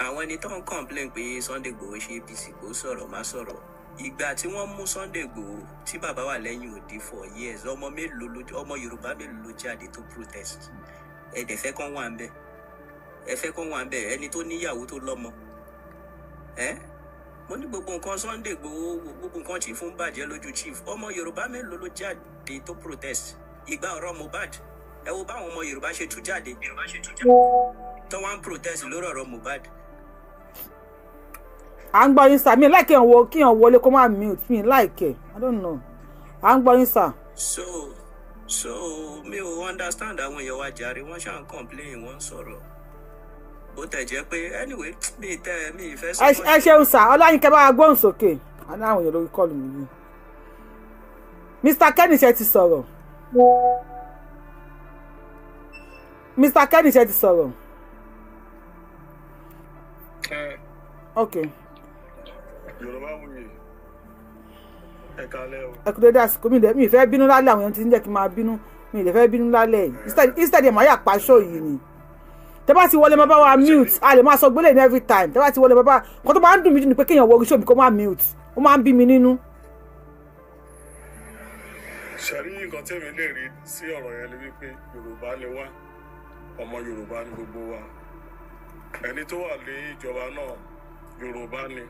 àwọn ẹni tó ń complain pé Sunday Igboho ṣe APC kò sọ̀rọ̀ má sọ̀rọ̀ ìgbà tí wọ́n mú Sunday Igboho tí bàbá wà lẹ́yìn òdì for years ọmọ Yorùbá mélòó ló jáde tó protest ẹ̀dẹ̀ fẹ́ kán wà ń bẹ̀ ẹ fẹ́ kán wà ń bẹ̀ ẹni tó níyàwó tó lọ́mọ mo ní gbogbo nǹkan Sunday Igboho gbogbo nǹkan chief ń bàjẹ́ lójú chief ọmọ Yorùbá mélòó ló jáde tó protest ìgbà ọ̀rọ̀ Mohbad ẹ wo báwọn ọmọ Yorùbá ṣe tú jáde tó wá ń protest lórí ọ̀rọ̀ Mohbad. à ń gbọ́ yín sà mí láìkẹ́ kí hàn wọlé kó má mute mi láìkẹ́ I don't know à ń gbọ́ yín sà. so mi ò understand àwọn èèyàn wa jàre wọ́n ṣáà ń complain wọ́n ń sọ̀rọ̀ bó tẹ̀ jẹ́ pé anyway mi ìfẹ́ sọ. ẹ ṣeun sà Ọláyínká bá wa gbóhùn sókè aláwọn èèyàn lórí kọlù mi yìí Mr. Kenny ṣe ti sọ̀rọ̀ Mr. Kenny ṣe ti sọ̀rọ̀ ok. Yorùbá mú mi ẹ kalẹ̀ o. ẹ kú dédé àsìkò mi ìfẹ́ bínú lálẹ́ àwọn èèyàn ti ń jẹ́ kí n máa bínú mi ìfẹ́ bínú lálẹ́ instead ẹ̀ máa yà pa show yìí ni tẹ́ bá ti wọlé máa bá wa mute a lè máa sọ gbélé ní every time tẹ́ bá ti wọlé máa bá nǹkan tó máa ń dùn mí jù ni pé kéèyàn wọ orí show mi kó máa mute ó máa ń bí mi nínú. ṣàrí nǹkan tẹ́mi lè rí sí ọ̀rọ̀ yẹn ni wípé Yorùbá ni wá ọmọ Yorùbá ni gbogbo wa ẹni tó wà ní ìjọba náà Yorùbá ni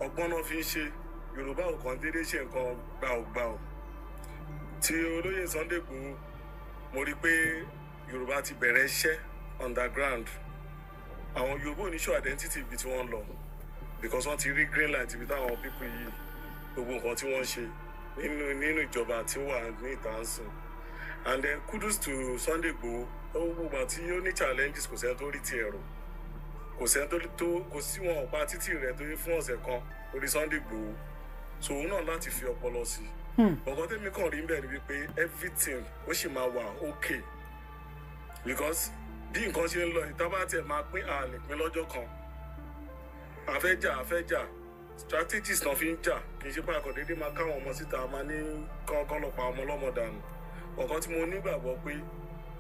ọgbọ́n náà fi ń ṣe Yorùbá ò kàn déédéé ṣe nǹkan gbàùgbàù tí olóyè Sunday Igboho mo rí pé Yorùbá ti bẹ̀rẹ̀ iṣẹ́ underground àwọn Yorùbá oníṣòwò identity ibi tí wọ́n lọ because wọ́n ti rí green light ibi táwọn people yìí gbogbo nǹkan tí wọ́n ṣe nínú ìjọba tí ó wà ní ìtànsìn and then kudos to Sunday Igboho ó gbogbo àti ó ní challenges kò sẹ́ni tó rí ti ẹ̀rọ kò sẹ́ni tó kò sí wọn ọ̀pá títì rẹ̀ tó yẹ fún ọ̀sẹ̀ kan orí Sunday Igboho so òun náà láti fi ọpọlọ sí ọ̀kan tẹ́mi kàn rí bẹ́ẹ̀ ni wípé everything ó sì máa wà okay because bí nǹkan ṣe ń lọ ìtàbá tiẹ̀ máa pín àlè pín lọ́jọ́ kan àfẹ́jà strategies náà fi ń jà kì í ṣe pé àkọ́dédé máa káwọn ọmọ síta máa ní kán lọ́pàá ọmọ ọlọ́mọ dànù ọ̀kan tí mo nígbàgbọ́ pé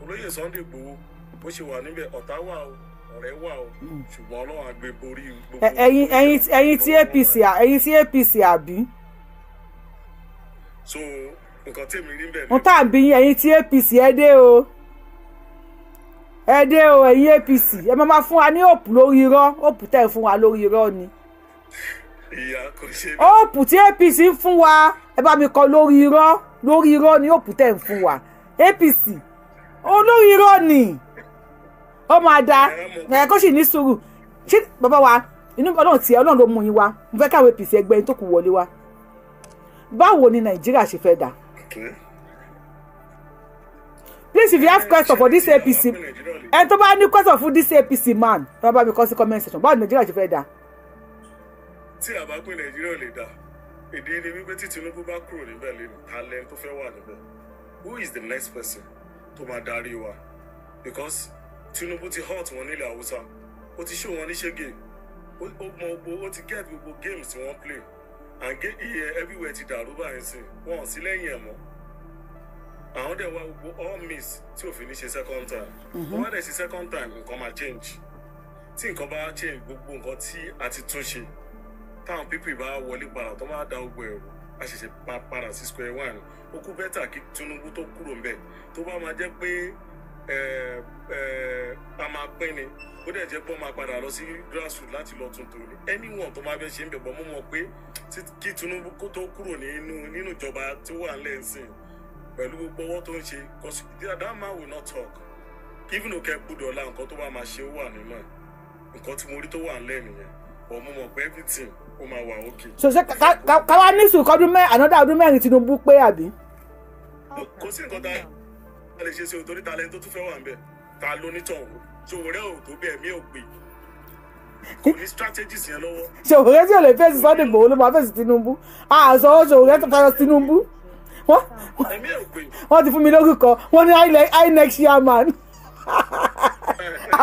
olóyè Sunday Igboho bó ṣe wà níbẹ̀ ọ̀tá wà o ọ̀rẹ́ wà o ṣùgbọ́n Ọlọ́run á gbé borí gbogbo. ẹ̀yin tí APC àbí. so nǹkan tèmi rí bẹ́ẹ̀ ni. mo tà bí ẹ̀yin tí APC ẹ dé o ẹ̀yin APC ẹ máa fún wa ní òpù lórí irọ́ òpù tẹ̀ fún wa lórí irọ́ ni. ìyá kò ṣe. òpù tí APC ń fún wa ẹ bá mi kọ lórí irọ́ ni òpù tẹ̀ ń fún wa APC olórí irọ́ ni ó máa da ẹ kó sì ní sùúrù ṣé bàbá wa inú Ọlọ́run ló mú yín wá mo fẹ́ káwọn APC ẹgbẹ́ yín tó kù wọlé wá báwo ni Nàìjíríà ṣe fẹ́ dà. Please, if you have question for this APC ẹ tó bá ní question fún this APC man bàbá mi kọ sí comment section báwo ni Nàìjíríà ṣe fẹ́ dà. tí a bá pín Nàìjíríà lè dà èdè ni wípé tí Tinubu bá kúrò níbẹ̀ lẹ́nu talent tó fẹ́ wà níbẹ̀ who is the next person tó máa darí wa because Tinubu ti hot wọn nílẹ̀ Haúsá ó ti show wọn ní ṣége ó mọ gbogbo ó ti get gbogbo games tí wọ́n play and everywhere ti dàrú báyìí sí wọn ò sí lẹ́yìn ẹ̀ mọ́ àwọn dẹ̀ wá gbogbo all miss tí òfin ní ṣe second time wọ́n wá dẹ̀ ṣe second time nǹkan máa change tí nǹkan bá change gbogbo nǹkan tí a ti tún ṣe táwọn pípì bá wọlé padà tó máa da gbogbo ẹ̀rù a ṣẹ̀ṣẹ̀ padà sí square one ó kú bẹ́tà kí Tinubu tó kúrò ń bẹ̀ tó bá máa jẹ́ pé a máa pín ni ó dẹ̀ jẹ́ pé ó máa padà lọ sí grassroots láti lọ tuntun ni anyone tó máa fẹ́ ṣe ń bẹ̀ bọ́ mo mọ̀ pé kí Tinubu kó tó kúrò nínú ìjọba tí ó wà ń lẹ́sìn pẹ̀lú gbogbo ọwọ́ tó ń ṣe because that man will not talk even òkè gbúdọ̀ la nǹkan tó bá máa ṣe ó wà nínú ẹ̀ nǹkan tí mo rí tó wà ń lẹ́nu yẹn ọ̀ mo mọ̀ pé everything ó máa wà okay. so ṣe káwá ní sùn kọ́dún another ọdún mẹ́rin Tinubu pé àbí. kò sí nǹkan tá a lè ṣe sí òtórí talent tó tún fẹ́ wà ń bẹ̀ ta ló ní tọ̀hún ṣòwòrẹ́ ò tó bẹ́ẹ̀ mí ò gbé kò ní strategies yẹn lọ́wọ́. ṣòwòrẹ́ tí ò lè fèsì Sunday Igboho ló máa fèsì Tinubu àṣọ ṣòwòrẹ́ tó fẹ́ràn Tinubu wọ́n ti fún mi lórúkọ wọ́n ní INEC chairman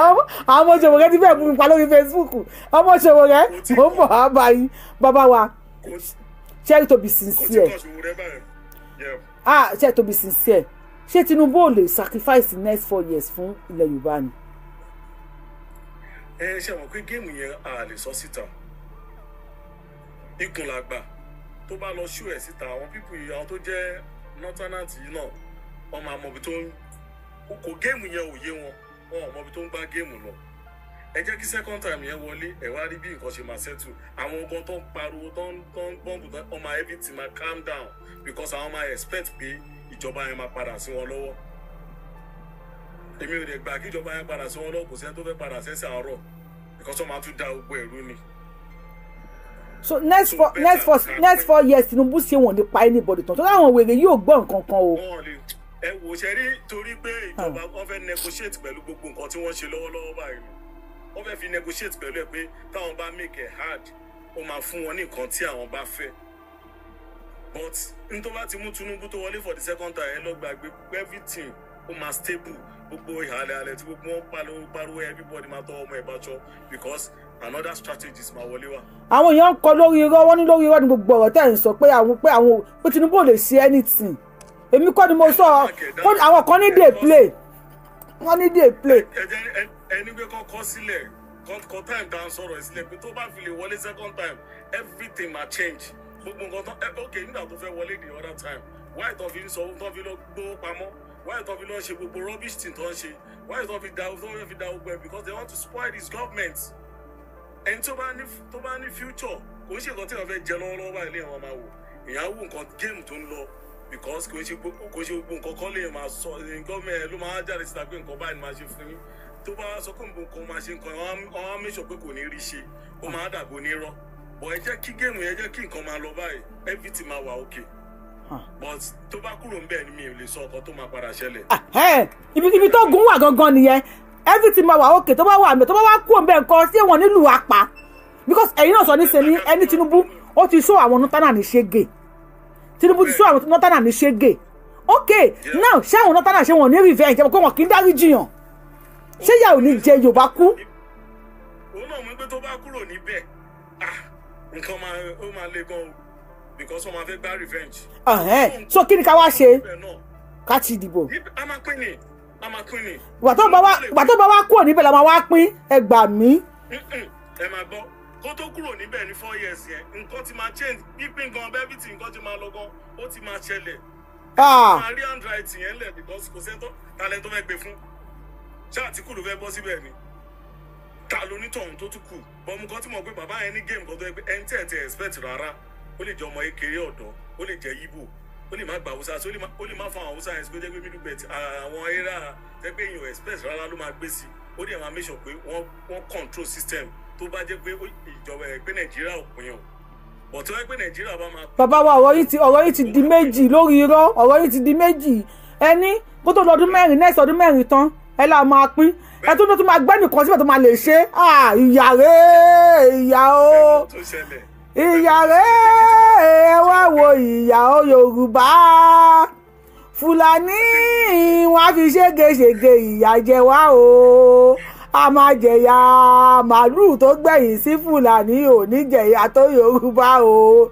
àwọn ọmọ ṣòwòrẹ́ ti fẹ́ fún mi pa lórí Facebook ọmọ ṣòwòrẹ́ mo ń bọ̀ wá báyìí bàbá wa ṣé to be sincere ṣé to be sincere ṣé Tinubu ò lè sacrifice the next 4 years fún ilẹ̀ Yorùbá ni. ṣe àwọn pé géèmù yẹn a lè sọ síta ikùn làgbà tó bá lọ ṣú ẹ̀ síta àwọn pípù yìí àwọn tó jẹ́ northernant yìí náà wọ́n máa mọ ibi tó ń kó géèmù yẹn ò yé wọn ò mọ ibi tó ń gbá géèmù lọ ẹ jẹ́ kí second time yẹn wọlé ẹ wá rí bí nǹkan ṣe máa settle àwọn ogun tó ń pariwo tó ń bọ́ǹbù tó ọmọ everything máa calm down because àwọn máa expect pé ìjọba yẹn máa padà sí wọn lọ́wọ́ èmi ò lè gbà kí ìjọba yẹn padà sí wọn lọ́wọ́ kò sẹ́ni tó fẹ́ padà sẹ́sẹ̀ àárọ̀ because wọ́n máa tún da gbogbo ẹ̀rú ni. so next 4 years Tinubu ṣe wọn nípa anybody tán tó láwọn wèrè yóò gbọ́ nǹkan kan o. ẹ wò ṣe rí torí pé ìjọba wọn fẹ́ negotiate pẹ̀lú gbogbo nǹkan tí wọ́n ṣe lọ́wọ́lọ́wọ́ báyìí wọ́n fẹ́ fi negotiate pẹ̀lú ẹ pé táwọn bá make it hard ó máa fún wọn ní nǹkan tí àwọn bá fẹ́ but n tó bá ti mú Tinubu tó wọlé for the second time ẹ lọ gbàgbé everything ó máa stable gbogbo ìhàlẹ̀ tí gbogbo wọn pariwo everybody máa tọ́ ọmọ ẹ̀ bá jọ because another strategies máa wọlé wá. àwọn èèyàn ń kọ lórí irọ́ wọ́n ní lórí irọ́ ni gbogbo ọ̀rọ̀ tẹ̀ ń sọ pé Tinubu ò lè ṣe anything èmi kọ́ ni mo sọ àwọn kan ní dey play wọ́n ní dey play. ẹni pé kọ́ sílẹ̀ kọ́ time down sọ̀rọ̀ sílẹ̀ pé tó bá fi lè wọlé second time everything ma change gbogbo nǹkan tán ok nígbà tó fẹ́ wọlé the other time why tó fi ń sọ tó fi lọ gbówó pamọ́, why tó fi lọ ṣe gbogbo rubbish thing tó ń ṣe, why tó fi da ogbẹ because they want to spoil this government. Ẹni tó bá ní future kò ń ṣe nǹkan tí wọ́n fẹ́ jẹ lọ́wọ́lọ́wọ́ báyìí lè wọ́n máa wò. Ìyàwó nǹkan géèmù tó ń lọ because kò ń ṣe gbogbo nǹkan kan lè máa sọ gọ́ọ̀mẹ̀ ló máa jáde síta pé nǹkan báyìí ni máa ṣe fún yín. Tó bá sọ pé nǹkan máa ṣe nǹkan wọ́n á make sure pé kò ní rí ṣe, ó máa dàgbò ní irọ́. But ẹ jẹ́ kí géèmù yẹn jẹ́ kí nǹkan máa lọ báyìí, everything máa wà okay. But tó bá kúrò ńbẹ̀ ni mi ò lè sọ ọkọ tó máa padà ṣẹlẹ̀. Ibi tó gún wà gangan nìyẹn, everything máa wà okay tó bá wà kúrò ńbẹ̀ nǹkan sí wọn nílùú apá because ẹ̀yin náà sọ ní sẹ́ni ẹni Tinubu ó ti sọ àwọn nọ́tánà ní ṣége. Tinubu ti sọ àwọn nọ́tánà ní ṣége. Okay, now ṣé àwọn nọ́tánà ṣe wọn ní revenge pé wọn kì í dárí jiyàn. Ṣé ìyá ò ní jẹ Yorùbá kú? Òun náà mú pé tó bá kúrò níbẹ̀, nǹkan máa le gan-an because wọ́n máa fẹ́ gba revenge. So kí ni ká wá ṣe? Ká ti dìbò. A máa pín ni. Ìgbà tó bá wá kúrò níbẹ̀ la máa wá pín, ẹ gbà mí. Ẹ máa gbọ́ kó tó kúrò níbẹ̀ ní 4 years yẹn nǹkan ti máa change pípín gan everything nǹkan ti máa lọ gan ó ti máa ṣẹlẹ̀. Máa rí handwriting yẹn lẹ̀ because kò sẹ́ńtọ́ talent tó fẹ́ gbé fún. Ṣé Àtíkù ló fẹ́ bọ́ síbẹ̀ ni? Ta ló ní tọ̀hún tó tún kù? Bọ́mú kan tí mo pé bàbá yẹn ní game kan tó yẹ pé ẹni tẹ̀ expect rárá. Ó lè jẹ́ ọmọ ekele ọ̀dọ́, ó lè jẹ́ Igbo, ó lè má gba Hausa, ó lè má fún àwọn Hausa yẹn pé jẹ́ pé middle belt àwọn era jẹ́ pé èèyàn expect rárá ló máa gbé sí. Ó dẹ̀ máa make sure pé wọ́n control system tó bá jẹ́ pé ìjọba pé Nàìjíríà ò pín yàn. But tó yẹ pé Nàìjíríà bá máa. Bàbá wa ọ̀rọ̀ yìí ti di méjì lórí irọ́, ọ̀rọ̀ yìí ti di méjì. Ẹni kó tó lọ́dún mẹ́rin next ọdún mẹ́rin tán ẹ là máa pín. Ẹ tó máa gbẹ́ nìkan síbẹ̀ tó máa lè ṣe. Ìyá rẹ̀ ìyá o. Ìyá rẹ̀ ẹ wá wo ìyá o Yorùbá. Fúlàní wọn á fi ṣégeṣége ìyà jẹ wá o. A máa jẹ̀yà màálùú tó gbẹ̀yìn sí Fúlàní ò ní jẹ̀yà tó Yorùbá o.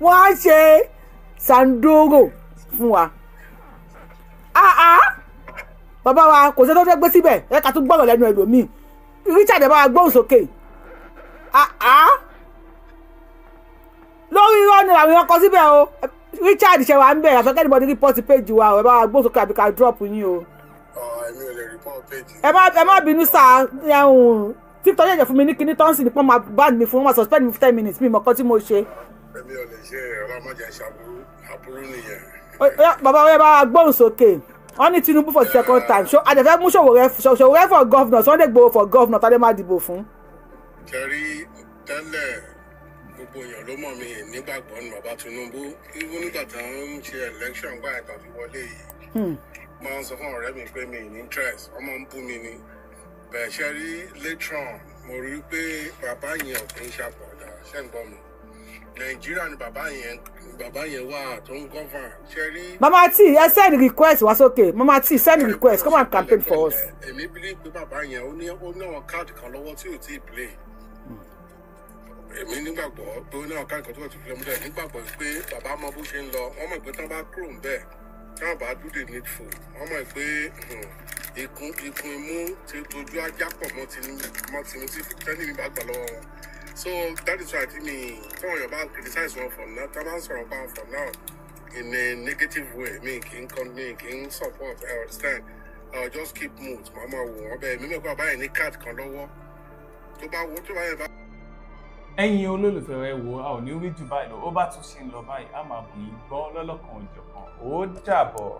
Wọ́n á ṣe sandoro fún wa. Bàbá wa kò sẹ́ tó fẹ́ gbé síbẹ̀ ẹ ká tún gbọ́rọ̀ lẹ́nu ẹlòmíì. Richard ẹ bá wa gbóhùn sókè. Lórí irọ́ ni àwọn èèyàn kọ síbẹ̀ o. Richard ṣe wà ń bẹ̀ àfẹ́kẹ́ anybody report page wa o ẹ bá wa gbóhùn sókè àbí ká drop yín o. Èmi ò lè report page. Ẹ má bínú sáà TikTok yẹ̀yẹ̀ fún mi ní kíní tọ́ǹsì nípa máa ban mi fún wọn suspend mi for 10 minutes mi mọ̀ kan tí mo ṣe. Èmi ò lè ṣe ọlọ́mọdé ṣàbúrú nìyẹn. Bàbá wa ẹ bá wa gbóhùn sókè. Wọ́n ní Tinubu for the second time. Àdẹ̀fẹ́ mú Ṣòwòrẹ́ for governor, Sunday Igboho for governor, tálẹ́ máa dìbò fún. Kẹrí tẹ́lẹ̀ gbogbo èèyàn ló mọ̀ mí nígbàgbọ́ ní bàbá Tinubu. Even nígbà tí wọ́n ń ṣe election gbà ẹ̀ka fi wọlé yìí. Máa ń sọ fún ọ̀rẹ́ mi pé mi ní interest, ọmọ ń bú mi ni. Bẹ̀ẹ̀ ṣe rí later on, mo rí pé bàbá yẹn ò kì í ṣàpọ̀dà, ṣẹ́ ń gbọ́ mi. Nàìjíríà ni bàbá yẹn wà tó ń govern. Mama T, ẹ send request wá sókè. Mama T, send request. Come and campaign for us. Èmi believe pé bàbá yẹn ó ní àwọn káàdì kan lọ́wọ́ tí ò tí ì play. Èmi nígbàgbọ́ pé ó ní àwọn káàdì kan tó wà tí ì play. Mo dẹ̀ nígbàgbọ́ pé bàbá mọ bó ṣe ń lọ. Wọ́n mọ̀ pé tán bá kúrò ń bẹ̀, tán bá do the needful. Wọ́n mọ̀ pé ikùn imú ti dojú ajá pọ̀ mọ́ tinú tí tẹ́lẹ̀ mi bá gbà lọ́wọ́ wọn. So that is why someone about criticize one from now, from now in a negative way. Me king support. I understand. I'll just keep mood. Mama won't be. Me go buy any card kan lọ́wọ́. Tó bá wo tó bá yẹn bá. Ẹ̀yin olólùfẹ́ rẹ̀ wo a ò ní rí jù báyìí lọ. Ó bá tún ṣe ń lọ báyìí. A máa bù yín gbọ́ lọ́lọ́kan òjọ̀kan. Ó dàbọ̀.